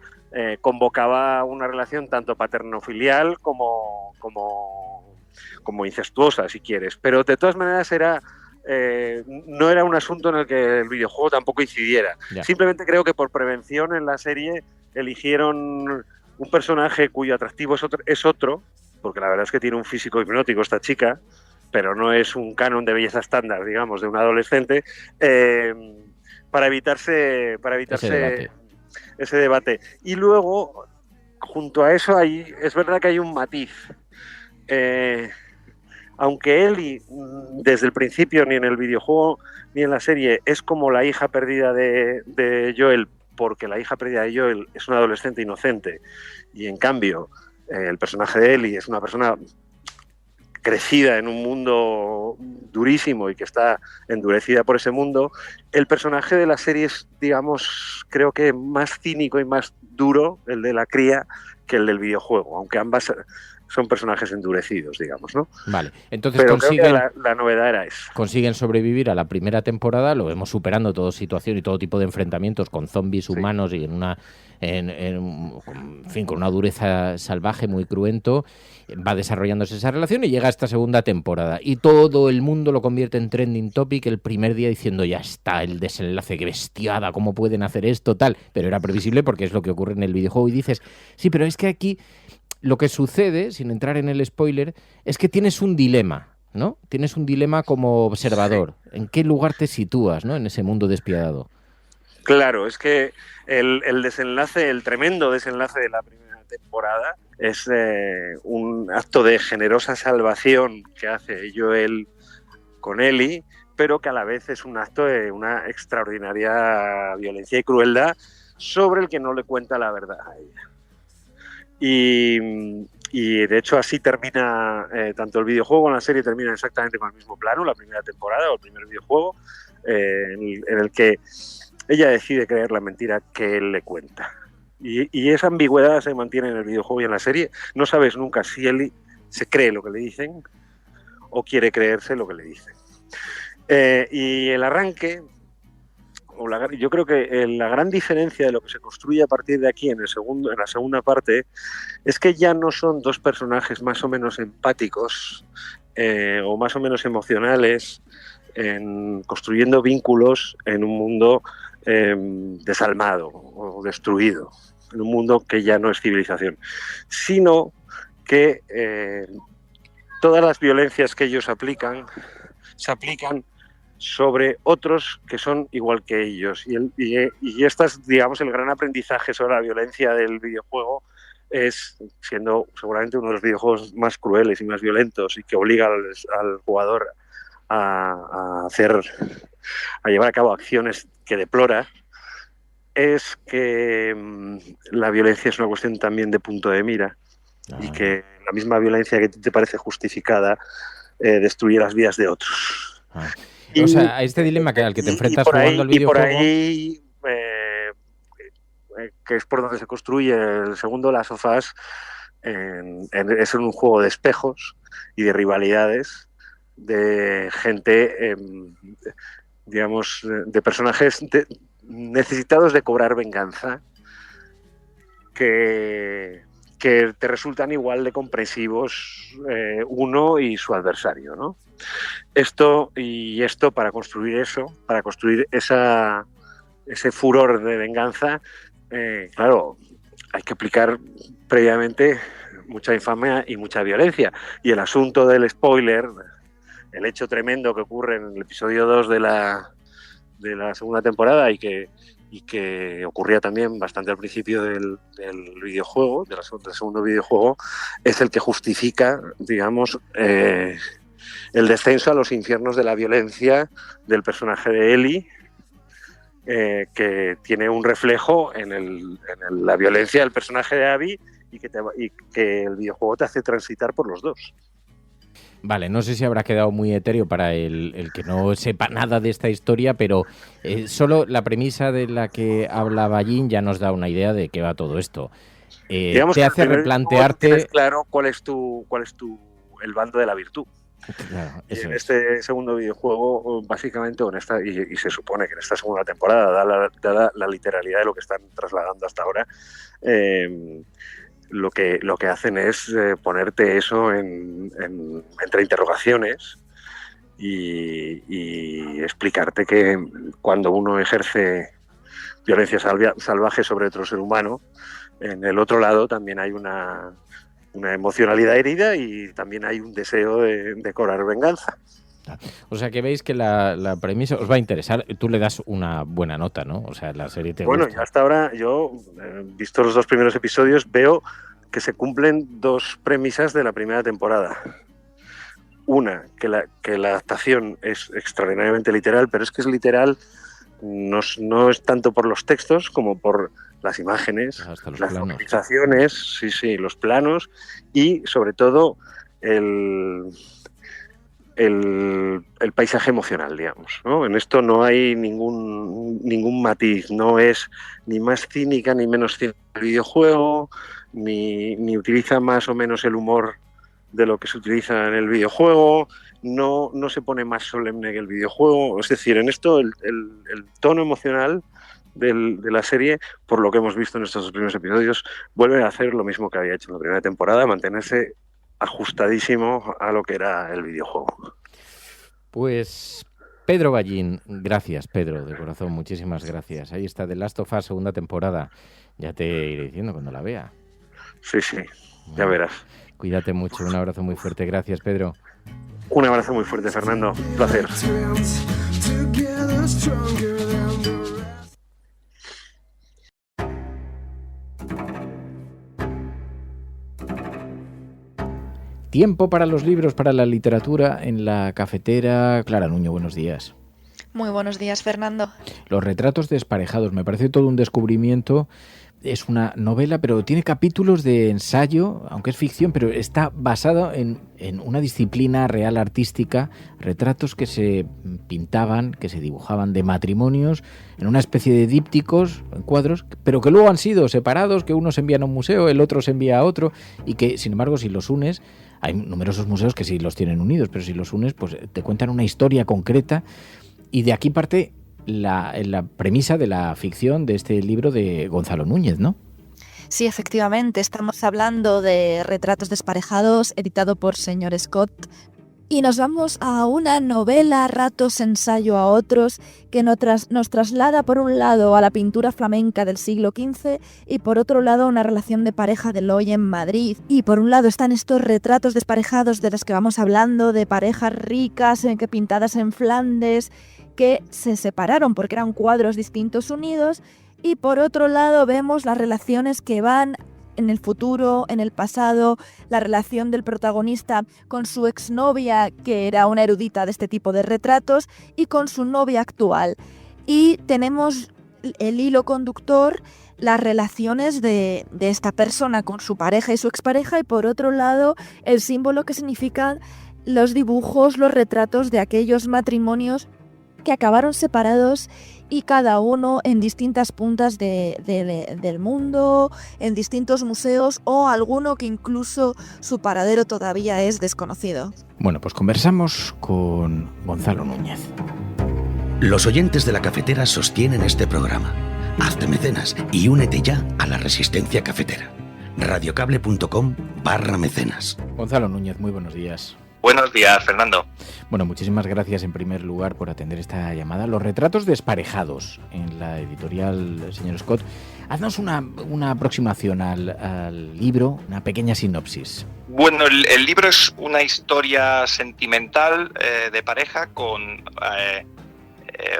Speaker 19: convocaba una relación tanto paternofilial como incestuosa, si quieres. Pero de todas maneras no era un asunto en el que el videojuego tampoco incidiera.
Speaker 20: Ya.
Speaker 19: Simplemente creo que por prevención en la serie eligieron un personaje cuyo atractivo es otro, porque la verdad es que tiene un físico hipnótico esta chica, pero no es un canon de belleza estándar, digamos, de un adolescente, para evitarse ese debate. Y luego, junto a eso, es verdad que hay un matiz. Aunque Ellie, desde el principio, ni en el videojuego ni en la serie, es como la hija perdida de Joel, porque la hija perdida de Joel es una adolescente inocente, y en cambio el personaje de Ellie es una persona crecida en un mundo durísimo y que está endurecida por ese mundo, el personaje de la serie es, digamos, creo que más cínico y más duro, el de la cría, que el del videojuego, aunque ambas son personajes endurecidos, digamos, ¿no?
Speaker 20: Vale, entonces
Speaker 19: pero creo que la novedad era esa.
Speaker 20: Consiguen sobrevivir a la primera temporada, lo vemos superando toda situación y todo tipo de enfrentamientos con zombies humanos y con una dureza salvaje, muy cruento. Va desarrollándose esa relación y llega a esta segunda temporada. Y todo el mundo lo convierte en trending topic el primer día diciendo ya está el desenlace, qué bestiada, cómo pueden hacer esto, tal. Pero era previsible porque es lo que ocurre en el videojuego. Y dices, sí, pero es que aquí lo que sucede, sin entrar en el spoiler, es que tienes un dilema, ¿no? Tienes un dilema como observador. ¿En qué lugar te sitúas, ¿no? En ese mundo despiadado.
Speaker 19: Claro, es que el desenlace, el tremendo desenlace de la primera temporada es un acto de generosa salvación que hace Joel con Ellie, pero que a la vez es un acto de una extraordinaria violencia y crueldad sobre el que no le cuenta la verdad a ella. Y de hecho así termina, tanto el videojuego como la serie terminan exactamente con el mismo plano, la primera temporada o el primer videojuego, en el que ella decide creer la mentira que él le cuenta. Y esa ambigüedad se mantiene en el videojuego y en la serie. No sabes nunca si él se cree lo que le dicen o quiere creerse lo que le dicen. Y el arranque, yo creo que la gran diferencia de lo que se construye a partir de aquí en la segunda parte es que ya no son dos personajes más o menos empáticos o más o menos emocionales construyendo vínculos en un mundo desalmado o destruido, en un mundo que ya no es civilización, sino que todas las violencias que ellos aplican se aplican sobre otros que son igual que ellos. Y este es, digamos, el gran aprendizaje sobre la violencia del videojuego, es siendo seguramente uno de los videojuegos más crueles y más violentos y que obliga al jugador a llevar a cabo acciones que deplora, es que la violencia es una cuestión también de punto de mira y que la misma violencia que te parece justificada destruye las vidas de otros.
Speaker 20: O sea, a este dilema al que te enfrentas jugando al videojuego...
Speaker 19: Y por ahí, que es por donde se construye el segundo Last of Us, es un juego de espejos y de rivalidades, de gente, digamos, de personajes necesitados de cobrar venganza, que te resultan igual de compresivos uno y su adversario, ¿no? Esto para construir eso, para construir ese furor de venganza, claro, hay que aplicar previamente mucha infamia y mucha violencia. Y el asunto del spoiler, el hecho tremendo que ocurre en el episodio 2 de la segunda temporada y que ocurría también bastante al principio del videojuego, del segundo videojuego, es el que justifica, digamos, el descenso a los infiernos de la violencia del personaje de Ellie, que tiene un reflejo en la violencia del personaje de Abby y que el videojuego te hace transitar por los dos.
Speaker 20: Vale, no sé si habrá quedado muy etéreo para el que no sepa nada de esta historia, pero solo la premisa de la que habla Ballín ya nos da una idea de qué va todo esto. Te hace replantearte...
Speaker 19: Claro cuál es el bando de la virtud.
Speaker 20: Claro,
Speaker 19: y en este segundo videojuego, básicamente, y se supone que en esta segunda temporada, dada la literalidad de lo que están trasladando hasta ahora, lo que hacen es ponerte eso entre interrogaciones y explicarte que cuando uno ejerce violencia salvaje sobre otro ser humano, en el otro lado también hay una emocionalidad herida y también hay un deseo de cobrar venganza.
Speaker 20: O sea que veis que la premisa os va a interesar. Tú le das una buena nota, ¿no? O sea, la serie te gusta.
Speaker 19: Bueno, hasta ahora yo, visto los 2 primeros episodios, veo que se cumplen 2 premisas de la primera temporada. Una, que la adaptación es extraordinariamente literal, pero es que es literal no es tanto por los textos como por las imágenes, las localizaciones, los planos y sobre todo el paisaje emocional, digamos, ¿no? En esto no hay ningún matiz, no es ni más cínica ni menos cínica el videojuego, ni utiliza más o menos el humor de lo que se utiliza en el videojuego, no se pone más solemne que el videojuego. Es decir, en esto el tono emocional de la serie, por lo que hemos visto en estos 2 primeros episodios, vuelve a hacer lo mismo que había hecho en la primera temporada, mantenerse ajustadísimo a lo que era el videojuego.
Speaker 20: Pues Pedro Ballín, gracias Pedro, de corazón, muchísimas gracias. Ahí está The Last of Us, segunda temporada. Ya te iré diciendo cuando la vea.
Speaker 19: Sí, ya verás.
Speaker 20: Cuídate mucho, un abrazo muy fuerte. Gracias, Pedro.
Speaker 19: Un abrazo muy fuerte, Fernando. Un placer.
Speaker 20: Tiempo para los libros, para la literatura en la cafetera. Clara Nuño, buenos días.
Speaker 3: Muy buenos días, Fernando.
Speaker 20: Los retratos desparejados, me parece todo un descubrimiento. Es una novela, pero tiene capítulos de ensayo, aunque es ficción, pero está basado en una disciplina real artística, retratos que se pintaban, que se dibujaban de matrimonios, en una especie de dípticos, en cuadros, pero que luego han sido separados, que uno se envía a un museo, el otro se envía a otro, y que, sin embargo, si los unes, hay numerosos museos que sí los tienen unidos, pero si los unes, pues te cuentan una historia concreta, y de aquí parte la premisa de la ficción de este libro de Gonzalo Núñez, ¿no?
Speaker 3: Sí, efectivamente, estamos hablando de Retratos desparejados, editado por Señor Scott, y nos vamos a una novela, ratos ensayo a otros, que nos traslada por un lado a la pintura flamenca del siglo XV y por otro lado a una relación de pareja de Loy en Madrid. Y por un lado están estos retratos desparejados de los que vamos hablando, de parejas ricas que pintadas en Flandes, que se separaron porque eran cuadros distintos unidos, y por otro lado vemos las relaciones que van en el futuro, en el pasado, la relación del protagonista con su exnovia, que era una erudita de este tipo de retratos, y con su novia actual. Y tenemos el hilo conductor las relaciones de esta persona con su pareja y su expareja, y por otro lado el símbolo que significan los dibujos, los retratos de aquellos matrimonios que acabaron separados y cada uno en distintas puntas del mundo, en distintos museos, o alguno que incluso su paradero todavía es desconocido.
Speaker 20: Bueno, pues conversamos con Gonzalo Núñez.
Speaker 5: Los oyentes de La Cafetera sostienen este programa. Hazte mecenas y únete ya a la resistencia cafetera. radiocable.com/mecenas.
Speaker 20: Gonzalo Núñez, muy buenos días.
Speaker 6: Buenos días, Fernando.
Speaker 20: Bueno, muchísimas gracias en primer lugar por atender esta llamada. Los retratos desparejados en la editorial señor Scott. Haznos una aproximación al libro, una pequeña sinopsis.
Speaker 6: Bueno, el libro es una historia sentimental de pareja con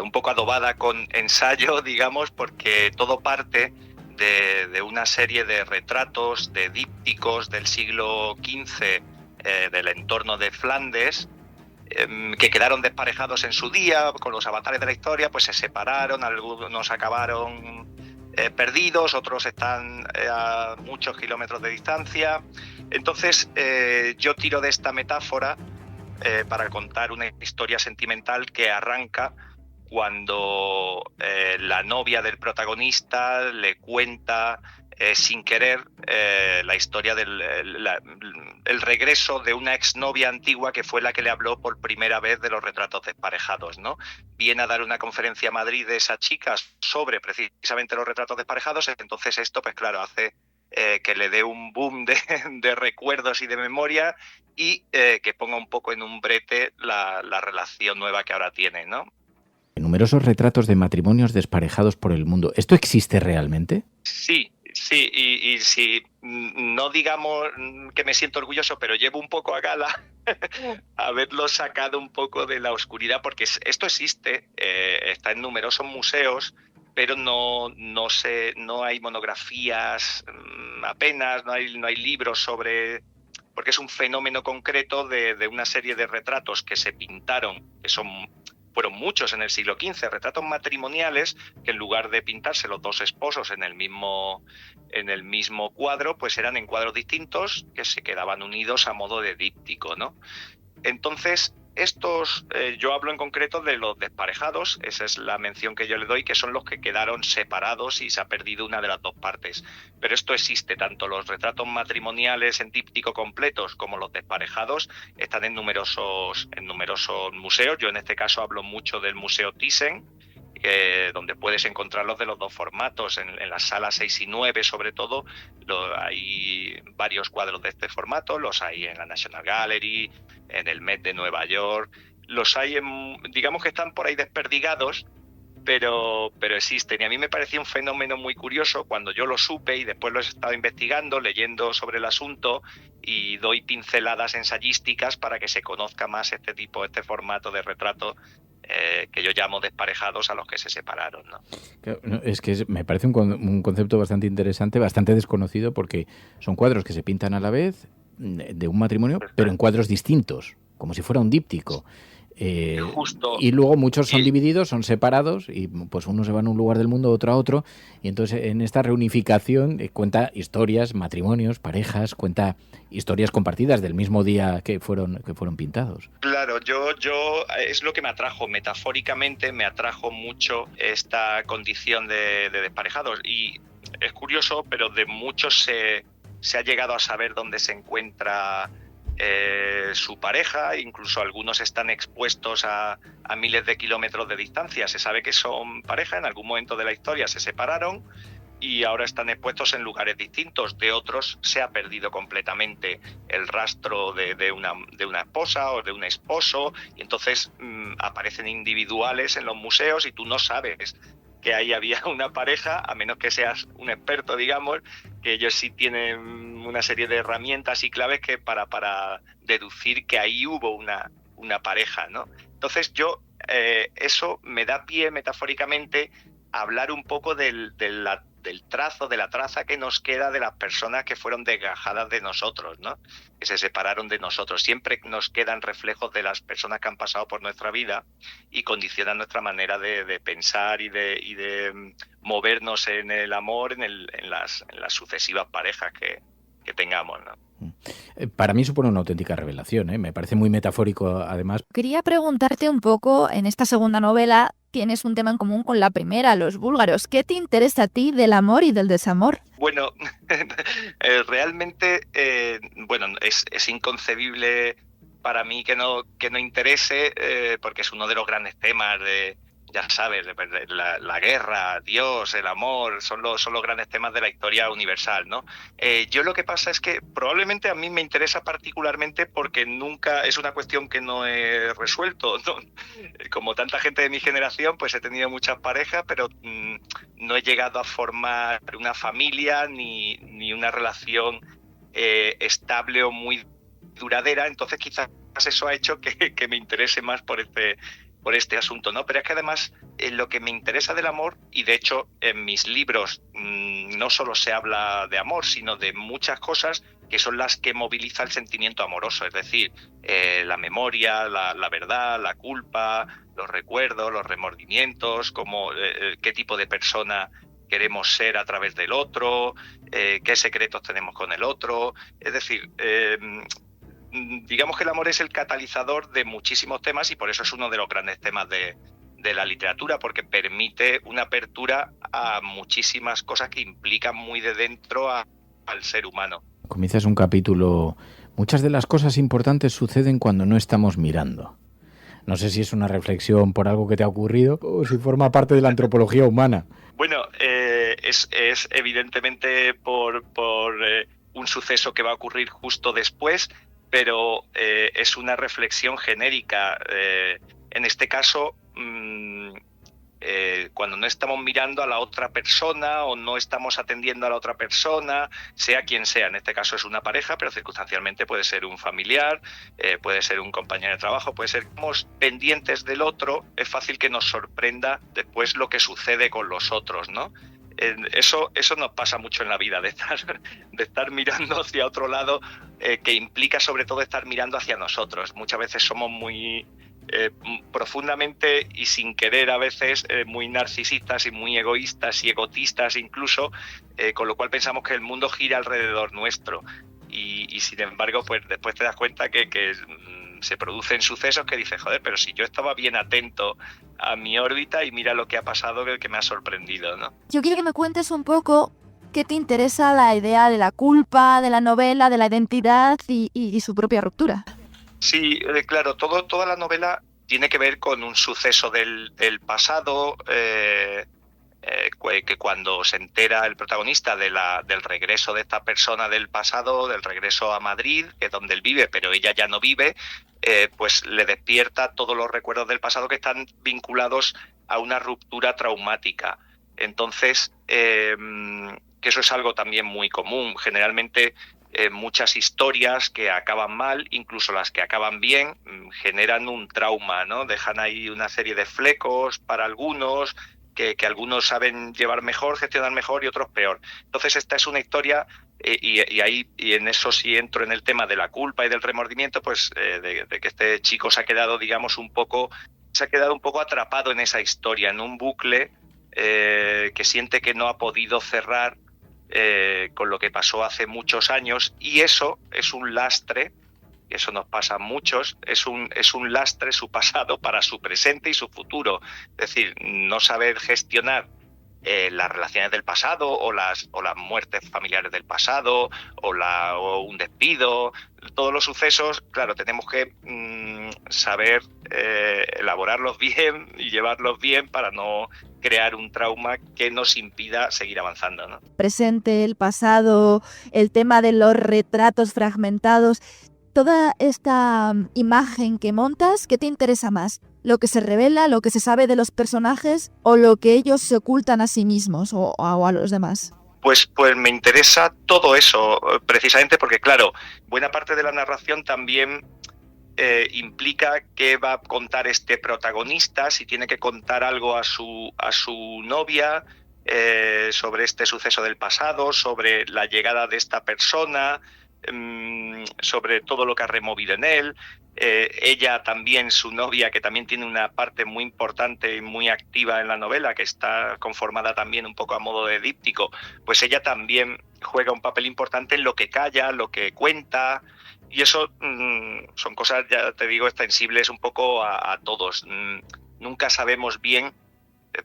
Speaker 6: un poco adobada con ensayo, digamos, porque todo parte de una serie de retratos, de dípticos del siglo XV, del entorno de Flandes, que quedaron desparejados en su día, con los avatares de la historia, pues se separaron, algunos acabaron perdidos, otros están a muchos kilómetros de distancia. Entonces yo tiro de esta metáfora para contar una historia sentimental que arranca cuando la novia del protagonista le cuenta sin querer la historia el regreso de una exnovia antigua que fue la que le habló por primera vez de los retratos desparejados, ¿no? Viene a dar una conferencia a Madrid de esa chica sobre precisamente los retratos desparejados, entonces esto, pues claro, hace que le dé un boom de recuerdos y de memoria y que ponga un poco en un brete la relación nueva que ahora tiene, ¿no?
Speaker 20: Numerosos retratos de matrimonios desparejados por el mundo. ¿Esto existe realmente?
Speaker 6: Sí, y si no digamos que me siento orgulloso, pero llevo un poco a gala haberlo sacado un poco de la oscuridad, porque esto existe, está en numerosos museos, pero no hay monografías apenas, no hay libros sobre, porque es un fenómeno concreto de una serie de retratos que se pintaron, que fueron muchos en el siglo XV, retratos matrimoniales que en lugar de pintarse los dos esposos en el mismo cuadro, pues eran en cuadros distintos que se quedaban unidos a modo de díptico, ¿no? Entonces, estos, yo hablo en concreto de los desparejados, esa es la mención que yo le doy, que son los que quedaron separados y se ha perdido una de las dos partes. Pero esto existe, tanto los retratos matrimoniales en díptico completos como los desparejados están en numerosos museos. Yo en este caso hablo mucho del Museo Thyssen, donde puedes encontrarlos de los dos formatos, en las salas 6 y 9 sobre todo, hay varios cuadros de este formato, los hay en la National Gallery, en el Met de Nueva York, los hay digamos que están por ahí desperdigados, pero existen. Y a mí me parecía un fenómeno muy curioso cuando yo lo supe y después lo he estado investigando, leyendo sobre el asunto y doy pinceladas ensayísticas para que se conozca más este formato de retrato que yo llamo desparejados a los que se separaron, ¿no?
Speaker 20: Es que me parece un concepto bastante interesante, bastante desconocido, porque son cuadros que se pintan a la vez de un matrimonio, pero en cuadros distintos, como si fuera un díptico.
Speaker 6: Justo.
Speaker 20: Y luego muchos son divididos, son separados, y pues uno se va a un lugar del mundo, otro a otro, y entonces en esta reunificación cuenta historias, matrimonios, parejas, cuenta historias compartidas del mismo día que fueron pintados.
Speaker 6: Claro, yo es lo que me atrajo, metafóricamente me atrajo mucho esta condición de desparejados, y es curioso, pero de muchos se ha llegado a saber dónde se encuentra su pareja, incluso algunos están expuestos a miles de kilómetros de distancia. Se sabe que son pareja, en algún momento de la historia se separaron y ahora están expuestos en lugares distintos. De otros se ha perdido completamente el rastro de una esposa o de un esposo, y entonces aparecen individuales en los museos y tú no sabes que ahí había una pareja, a menos que seas un experto, digamos, que ellos sí tienen una serie de herramientas y claves que para deducir que ahí hubo una pareja, ¿no? Entonces eso me da pie metafóricamente a hablar un poco de la del trazo, de la traza que nos queda de las personas que fueron desgajadas de nosotros, ¿no? Que se separaron de nosotros. Siempre nos quedan reflejos de las personas que han pasado por nuestra vida y condicionan nuestra manera de pensar y de movernos en el amor, en las sucesivas parejas que tengamos, ¿no?
Speaker 8: Para mí supone una auténtica revelación, ¿eh? Me parece muy metafórico, además.
Speaker 3: Quería preguntarte un poco, en esta segunda novela tienes un tema en común con la primera, los búlgaros. ¿Qué te interesa a ti del amor y del desamor?
Speaker 6: Bueno, realmente, es inconcebible para mí que no interese, porque es uno de los grandes temas de, ya sabes, la guerra, Dios, el amor, son los grandes temas de la historia universal, ¿no? Yo lo que pasa es que probablemente a mí me interesa particularmente porque nunca es una cuestión que no he resuelto, ¿no? Como tanta gente de mi generación, pues he tenido muchas parejas, pero no he llegado a formar una familia ni una relación estable o muy duradera, entonces quizás eso ha hecho que me interese más por este asunto, ¿no? Pero es que además lo que me interesa del amor, y de hecho en mis libros no solo se habla de amor, sino de muchas cosas que son las que moviliza el sentimiento amoroso, es decir, la memoria, la verdad, la culpa, los recuerdos, los remordimientos, qué tipo de persona queremos ser a través del otro, qué secretos tenemos con el otro, es decir, digamos que el amor es el catalizador de muchísimos temas y por eso es uno de los grandes temas de la literatura, porque permite una apertura a muchísimas cosas que implican muy de dentro al ser humano.
Speaker 8: Comienzas un capítulo, muchas de las cosas importantes suceden cuando no estamos mirando. No sé si es una reflexión por algo que te ha ocurrido o si forma parte de la antropología humana.
Speaker 6: Bueno, es evidentemente por un suceso que va a ocurrir justo después, pero es una reflexión genérica. En este caso, cuando no estamos mirando a la otra persona o no estamos atendiendo a la otra persona, sea quien sea, en este caso es una pareja, pero circunstancialmente puede ser un familiar, puede ser un compañero de trabajo, puede ser, estamos pendientes del otro, es fácil que nos sorprenda después lo que sucede con los otros, ¿no? Eso nos pasa mucho en la vida, de estar mirando hacia otro lado, que implica sobre todo estar mirando hacia nosotros. Muchas veces somos muy profundamente y sin querer a veces muy narcisistas y muy egoístas y egotistas incluso, con lo cual pensamos que el mundo gira alrededor nuestro y sin embargo pues después te das cuenta que se producen sucesos que dices, joder, pero si yo estaba bien atento a mi órbita y mira lo que ha pasado que me ha sorprendido, ¿no?
Speaker 3: Yo quiero que me cuentes un poco qué te interesa la idea de la culpa, de la novela, de la identidad y su propia ruptura.
Speaker 6: Sí, claro, toda la novela tiene que ver con un suceso del pasado, que cuando se entera el protagonista del regreso de esta persona del pasado, del regreso a Madrid, que es donde él vive, pero ella ya no vive, pues le despierta todos los recuerdos del pasado que están vinculados a una ruptura traumática. Entonces, que eso es algo también muy común. Generalmente muchas historias que acaban mal, incluso las que acaban bien, generan un trauma, ¿no? Dejan ahí una serie de flecos para algunos, que algunos saben llevar mejor, gestionar mejor y otros peor. Entonces esta es una historia, y en eso sí entro en el tema de la culpa y del remordimiento, pues de que este chico se ha quedado, digamos, un poco atrapado en esa historia, en un bucle que siente que no ha podido cerrar con lo que pasó hace muchos años, y eso es un lastre. Eso nos pasa a muchos, es un lastre su pasado para su presente y su futuro. Es decir, no saber gestionar las relaciones del pasado o las muertes familiares del pasado o un despido, todos los sucesos, claro, tenemos que saber elaborarlos bien y llevarlos bien para no crear un trauma que nos impida seguir avanzando, ¿no?
Speaker 3: Presente, el pasado, el tema de los retratos fragmentados. Toda esta imagen que montas, ¿qué te interesa más? ¿Lo que se revela, lo que se sabe de los personajes o lo que ellos se ocultan a sí mismos o a los demás?
Speaker 6: Pues me interesa todo eso, precisamente porque, claro, buena parte de la narración también implica qué va a contar este protagonista, si tiene que contar algo a su novia, sobre este suceso del pasado, sobre la llegada de esta persona, sobre todo lo que ha removido en él. Ella también, su novia, que también tiene una parte muy importante y muy activa en la novela, que está conformada también un poco a modo de díptico, pues ella también juega un papel importante en lo que calla, lo que cuenta, y eso son cosas, ya te digo, extensibles un poco a todos. Nunca sabemos bien,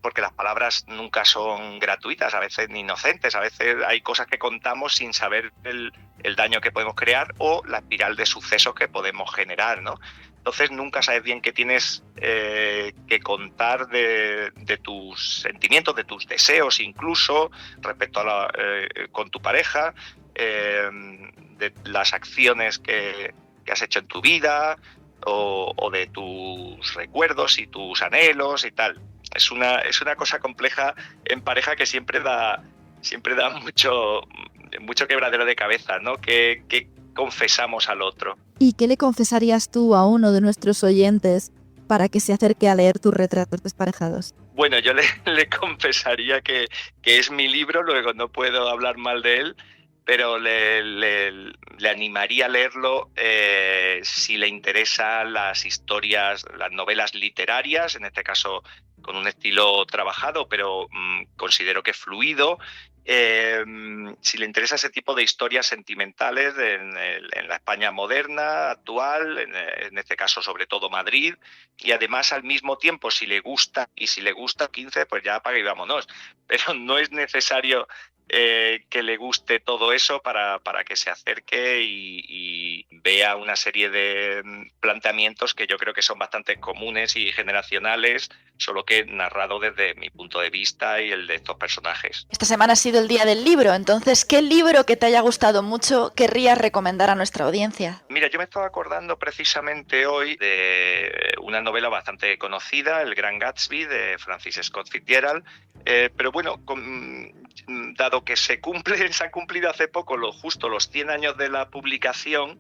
Speaker 6: porque las palabras nunca son gratuitas, a veces ni inocentes, a veces hay cosas que contamos sin saber el daño que podemos crear o la espiral de sucesos que podemos generar, ¿no? Entonces nunca sabes bien qué tienes que contar de tus sentimientos, de tus deseos incluso, respecto a con tu pareja, de las acciones que has hecho en tu vida o de tus recuerdos y tus anhelos y tal. Es una cosa compleja en pareja que siempre da mucho quebradero de cabeza, ¿no? ¿Qué confesamos al otro?
Speaker 3: ¿Y qué le confesarías tú a uno de nuestros oyentes para que se acerque a leer tus retratos desparejados?
Speaker 6: Bueno, yo le confesaría que es mi libro, luego no puedo hablar mal de él, pero le animaría a leerlo si le interesan las historias, las novelas literarias, en este caso con un estilo trabajado, pero considero que fluido. Si le interesa ese tipo de historias sentimentales en la España moderna, actual, en este caso sobre todo Madrid, y además al mismo tiempo si le gusta 15, pues ya apaga y vámonos. Pero no es necesario que le guste todo eso para que se acerque y vea una serie de planteamientos que yo creo que son bastante comunes y generacionales, solo que narrado desde mi punto de vista y el de estos personajes.
Speaker 3: Esta semana ha sido el día del libro, entonces, ¿qué libro que te haya gustado mucho querrías recomendar a nuestra audiencia?
Speaker 6: Mira, yo me estaba acordando precisamente hoy de una novela bastante conocida, El Gran Gatsby, de Francis Scott Fitzgerald, pero bueno, dado que se han cumplido hace poco justo los 100 años de la publicación,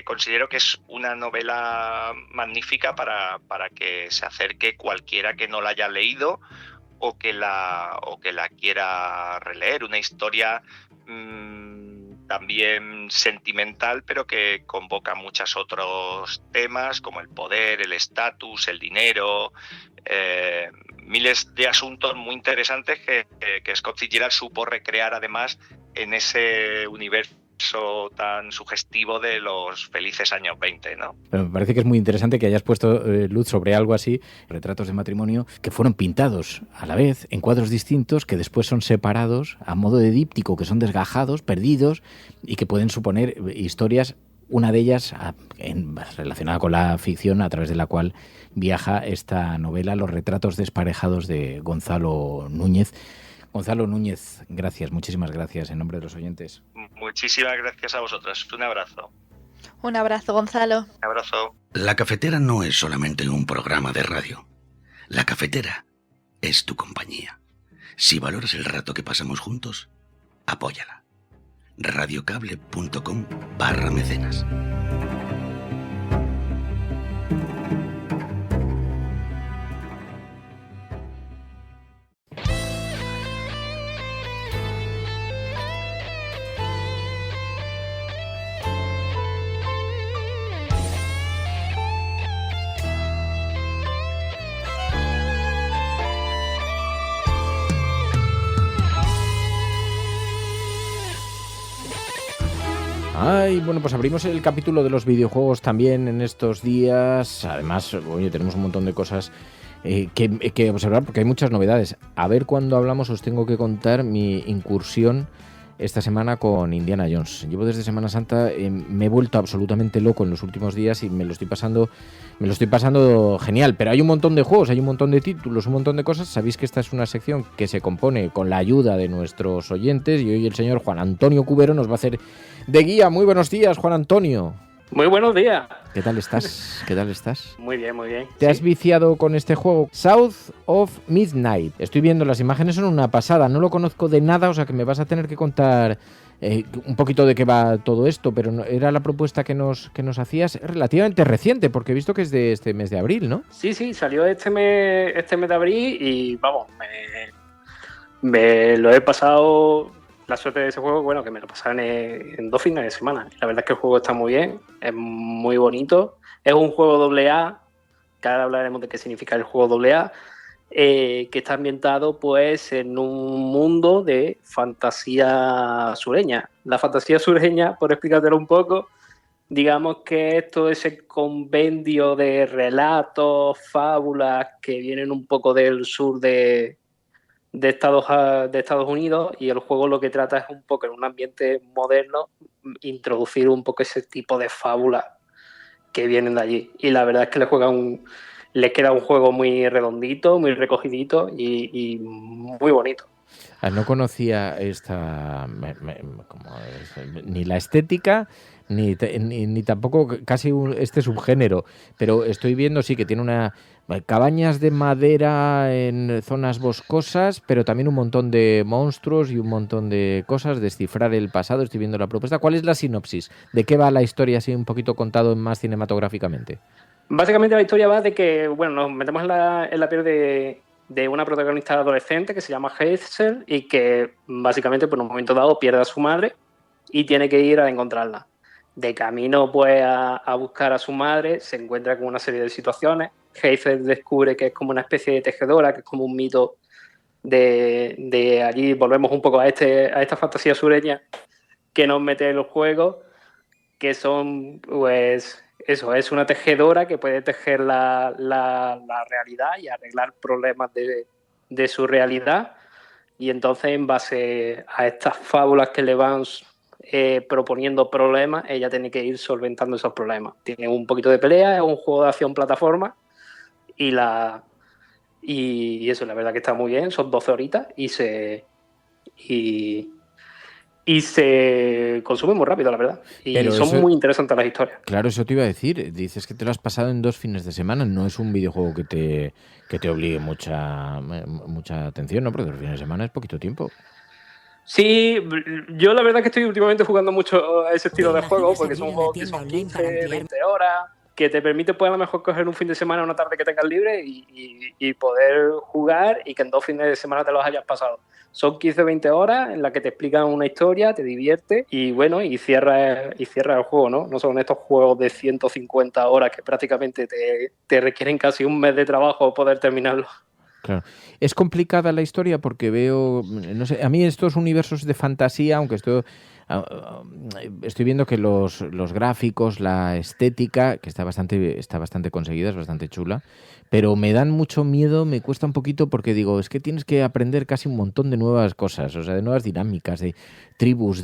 Speaker 6: considero que es una novela magnífica para que se acerque cualquiera que no la haya leído o que la quiera releer. Una historia también sentimental, pero que convoca muchos otros temas como el poder, el estatus, el dinero, miles de asuntos muy interesantes que Scott Fitzgerald supo recrear además en ese universo tan sugestivo de los felices años 20, ¿no?
Speaker 8: Pero me parece que es muy interesante que hayas puesto luz sobre algo así, retratos de matrimonio que fueron pintados a la vez en cuadros distintos que después son separados a modo de díptico, que son desgajados, perdidos y que pueden suponer historias, una de ellas relacionada con la ficción a través de la cual viaja esta novela, Los retratos desparejados de Gonzalo Núñez. Gonzalo Núñez, gracias, muchísimas gracias en nombre de los oyentes.
Speaker 6: Muchísimas gracias a vosotros. Un abrazo.
Speaker 3: Un abrazo, Gonzalo.
Speaker 6: Un abrazo.
Speaker 5: La Cafetera no es solamente un programa de radio. La Cafetera es tu compañía. Si valoras el rato que pasamos juntos, apóyala. radiocable.com/mecenas.
Speaker 8: Ay, bueno, pues abrimos el capítulo de los videojuegos también en estos días. Además, oye, tenemos un montón de cosas que observar porque hay muchas novedades. A ver, cuando hablamos os tengo que contar mi incursión esta semana con Indiana Jones. Llevo desde Semana Santa, me he vuelto absolutamente loco en los últimos días y me lo estoy pasando genial. Pero hay un montón de juegos, hay un montón de títulos, un montón de cosas. Sabéis que esta es una sección que se compone con la ayuda de nuestros oyentes y hoy el señor Juan Antonio Cubero nos va a hacer de guía. Muy buenos días, Juan Antonio.
Speaker 7: Muy buenos días.
Speaker 8: ¿Qué tal estás? ¿Qué tal estás?
Speaker 7: Muy bien, muy bien.
Speaker 8: ¿Te has viciado con este juego? South of Midnight. Estoy viendo las imágenes, son una pasada. No lo conozco de nada, o sea que me vas a tener que contar un poquito de qué va todo esto, pero no, era la propuesta que nos hacías relativamente reciente, porque he visto que es de este mes de abril, ¿no?
Speaker 7: Sí, salió este mes de abril y vamos, Me lo he pasado, la suerte de ese juego, bueno, que me lo pasaron en 2 fines de semana. La verdad es que el juego está muy bien, es muy bonito. Es un juego AA, que ahora hablaremos de qué significa el juego AA, que está ambientado pues en un mundo de fantasía sureña. La fantasía sureña, por explicártelo un poco, digamos que es todo ese compendio de relatos, fábulas que vienen un poco del sur de Estados Unidos, y el juego lo que trata es un poco en un ambiente moderno introducir un poco ese tipo de fábulas que vienen de allí. Y la verdad es que les queda un juego muy redondito, muy recogidito y muy bonito.
Speaker 8: No conocía ni la estética ni tampoco casi este subgénero, pero estoy viendo sí que tiene cabañas de madera en zonas boscosas, pero también un montón de monstruos y un montón de cosas, descifrar el pasado. Estoy viendo la propuesta. ¿Cuál es la sinopsis? ¿De qué va la historia, así un poquito contado más cinematográficamente?
Speaker 7: Básicamente la historia va de que, bueno, nos metemos en la piel de una protagonista adolescente que se llama Hazel y que básicamente por un momento dado pierde a su madre y tiene que ir a encontrarla. De camino pues a buscar a su madre se encuentra con una serie de situaciones. Hazel descubre que es como una especie de tejedora, que es como un mito de allí. Volvemos un poco a esta fantasía sureña que nos mete en los juegos, que son pues eso, es una tejedora que puede tejer la realidad y arreglar problemas de su realidad, y entonces en base a estas fábulas que le van proponiendo problemas, ella tiene que ir solventando esos problemas. Tiene un poquito de pelea, es un juego de acción plataforma y eso, la verdad que está muy bien, son 12 horitas y se consume muy rápido, la verdad. Y pero son muy interesantes las historias.
Speaker 8: Claro, eso te iba a decir. Dices que te lo has pasado en 2 fines de semana. No es un videojuego que te obligue mucha atención, ¿no? Porque 2 fines de semana es poquito tiempo.
Speaker 7: Sí, yo la verdad que estoy últimamente jugando mucho a ese estilo de juego, porque son juegos que son 15, 20 horas, que te permite pues a lo mejor coger un fin de semana, una tarde que tengas libre y poder jugar, y que en 2 fines de semana te los hayas pasado. Son 15-20 horas en las que te explican una historia, te divierte y bueno, y cierra el juego, ¿no? No son estos juegos de 150 horas que prácticamente te requieren casi un mes de trabajo poder terminarlo.
Speaker 8: Claro. Es complicada la historia porque veo, no sé, a mí estos universos de fantasía, aunque estoy viendo que los gráficos, la estética, que está bastante conseguida, es bastante chula, pero me dan mucho miedo, me cuesta un poquito porque digo, es que tienes que aprender casi un montón de nuevas cosas, o sea, de nuevas dinámicas, de tribus,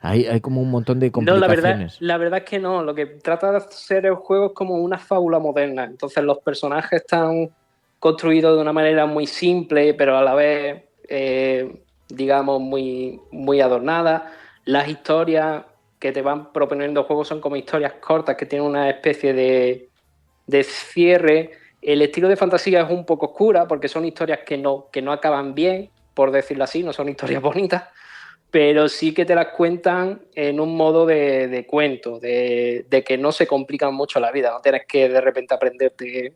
Speaker 8: hay como un montón de complicaciones.
Speaker 7: No, la verdad es que no, lo que trata de hacer el juego es como una fábula moderna, entonces los personajes están construidos de una manera muy simple, pero a la vez, digamos, muy, muy adornada. Las historias que te van proponiendo el juego son como historias cortas que tienen una especie de cierre. El estilo de fantasía es un poco oscura porque son historias que no acaban bien, por decirlo así, no son historias bonitas, pero sí que te las cuentan en un modo de cuento, de que no se complican mucho la vida, no tienes que de repente aprenderte...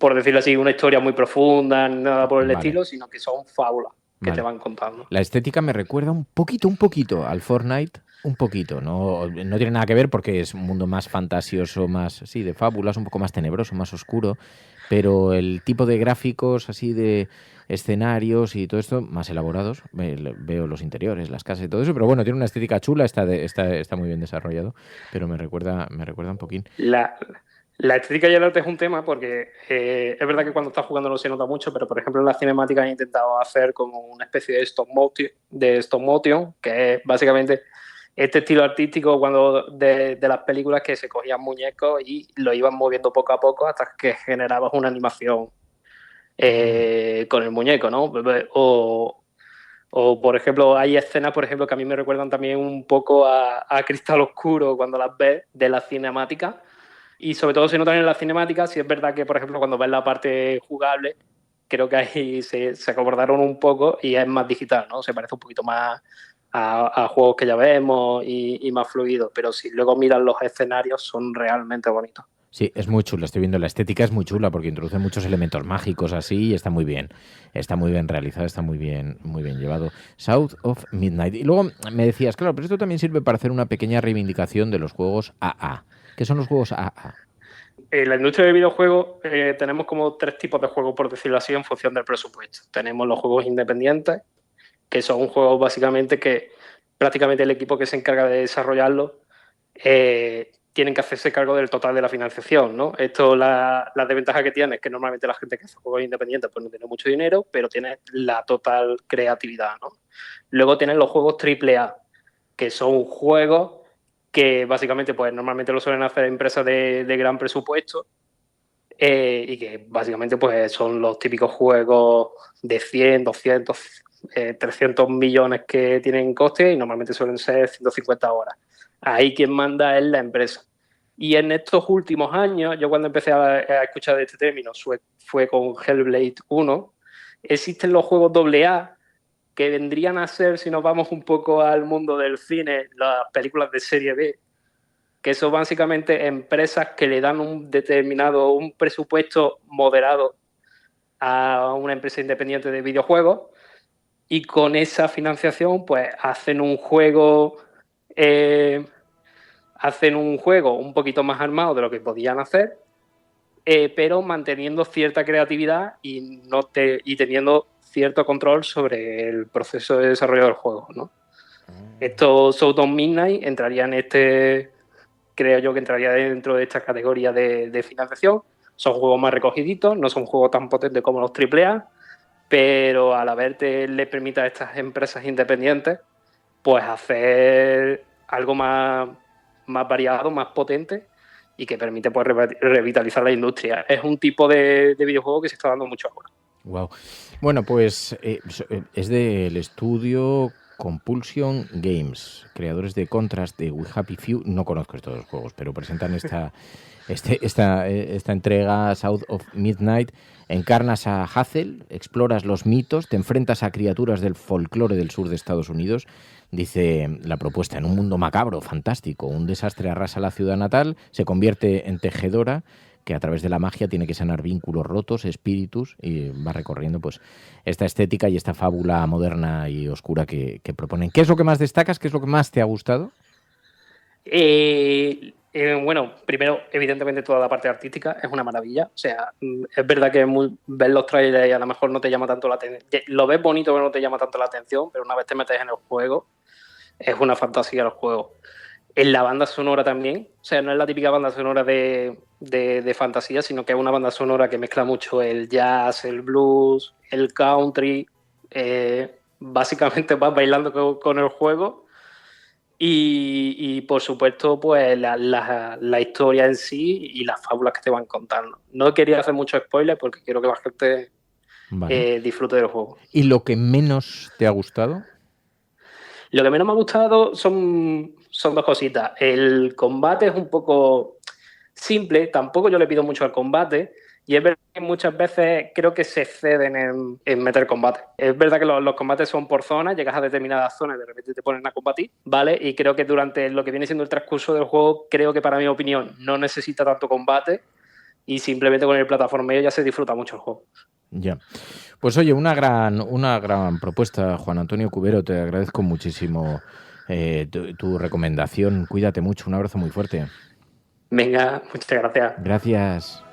Speaker 7: por decirlo así, una historia muy profunda, nada por el estilo, sino que son fábulas que te van contando.
Speaker 8: La estética me recuerda un poquito al Fortnite, un poquito, no tiene nada que ver porque es un mundo más fantasioso, más sí, de fábulas, un poco más tenebroso, más oscuro, pero el tipo de gráficos así de escenarios y todo esto más elaborados, veo los interiores, las casas y todo eso, pero bueno, tiene una estética chula, está muy bien desarrollado, pero me recuerda un poquín.
Speaker 7: La estética y el arte es un tema porque es verdad que cuando estás jugando no se nota mucho, pero por ejemplo en la cinemática han intentado hacer como una especie de stop motion, que es básicamente este estilo artístico de las películas que se cogían muñecos y lo iban moviendo poco a poco hasta que generabas una animación con el muñeco, ¿no? O por ejemplo, hay escenas, por ejemplo, que a mí me recuerdan también un poco a Cristal Oscuro cuando las ves de la cinemática. Y sobre todo se notan en la cinemática. Sí es verdad que, por ejemplo, cuando ves la parte jugable, creo que ahí se acordaron un poco y es más digital, ¿no? Se parece un poquito más a juegos que ya vemos y más fluido. Pero si luego miras los escenarios, son realmente bonitos.
Speaker 8: Sí, es muy chula, estoy viendo, la estética es muy chula porque introduce muchos elementos mágicos así y está muy bien realizado, está muy bien llevado. South of Midnight. Y luego me decías, claro, pero esto también sirve para hacer una pequeña reivindicación de los juegos AA. ¿Qué son los juegos AA?
Speaker 7: En la industria del videojuego tenemos como 3 tipos de juegos, por decirlo así, en función del presupuesto. Tenemos los juegos independientes, que son juegos básicamente que prácticamente el equipo que se encarga de desarrollarlos tienen que hacerse cargo del total de la financiación, ¿no? Esto, la desventaja que tiene es que normalmente la gente que hace juegos independientes pues no tiene mucho dinero, pero tiene la total creatividad, ¿no? Luego tienen los juegos AAA, que son juegos que básicamente pues normalmente lo suelen hacer empresas de gran presupuesto y que básicamente pues son los típicos juegos de 100, 200, 300 millones que tienen coste y normalmente suelen ser 150 horas. Ahí quien manda es la empresa. Y en estos últimos años, yo cuando empecé a escuchar de este término fue con Hellblade 1, existen los juegos AA que vendrían a ser, si nos vamos un poco al mundo del cine, las películas de serie B, que son básicamente empresas que le dan un presupuesto moderado a una empresa independiente de videojuegos y con esa financiación pues hacen un juego un poquito más armado de lo que podían hacer, pero manteniendo cierta creatividad y teniendo cierto control sobre el proceso de desarrollo del juego, ¿no? Esto, South of Midnight, creo yo que entraría dentro de esta categoría de financiación. Son juegos más recogiditos, no son juegos tan potentes como los AAA, pero a la vez le permite a estas empresas independientes pues hacer algo más variado, más potente y que permite pues revitalizar la industria. Es un tipo de videojuego que se está dando mucho ahora.
Speaker 8: Wow. Bueno, pues es del estudio Compulsion Games, creadores de Contrast, de We Happy Few. No conozco estos dos juegos, pero presentan esta entrega, South of Midnight. Encarnas a Hazel, exploras los mitos, te enfrentas a criaturas del folclore del sur de Estados Unidos. Dice la propuesta, en un mundo macabro, fantástico. Un desastre arrasa la ciudad natal, se convierte en tejedora, que a través de la magia tiene que sanar vínculos rotos, espíritus, y va recorriendo pues esta estética y esta fábula moderna y oscura que proponen. ¿Qué es lo que más destacas? ¿Qué es lo que más te ha gustado?
Speaker 7: Bueno, primero, evidentemente toda la parte artística es una maravilla. O sea, es verdad que ver los trailers y a lo mejor no te llama tanto la atención. Lo ves bonito, pero no te llama tanto la atención, pero una vez te metes en el juego, es una fantasía el juego. En la banda sonora también, o sea, no es la típica banda sonora de fantasía, sino que es una banda sonora que mezcla mucho el jazz, el blues, el country. Básicamente vas bailando con el juego y por supuesto, pues la historia en sí y las fábulas que te van contando. No quería hacer mucho spoiler porque quiero que la gente disfrute del juego.
Speaker 8: ¿Y lo que menos te ha gustado?
Speaker 7: Lo que menos me ha gustado son dos cositas. El combate es un poco simple, tampoco yo le pido mucho al combate, y es verdad que muchas veces creo que se exceden en meter combate. Es verdad que los combates son por zonas, llegas a determinadas zonas y de repente te ponen a combatir, ¿vale? Y creo que durante lo que viene siendo el transcurso del juego, creo que para mi opinión no necesita tanto combate y simplemente con el plataformeo ya se disfruta mucho el juego.
Speaker 8: Ya. Pues oye, una gran propuesta, Juan Antonio Cubero, te agradezco muchísimo tu recomendación. Cuídate mucho, un abrazo muy fuerte.
Speaker 7: Venga, muchas gracias.
Speaker 8: Gracias.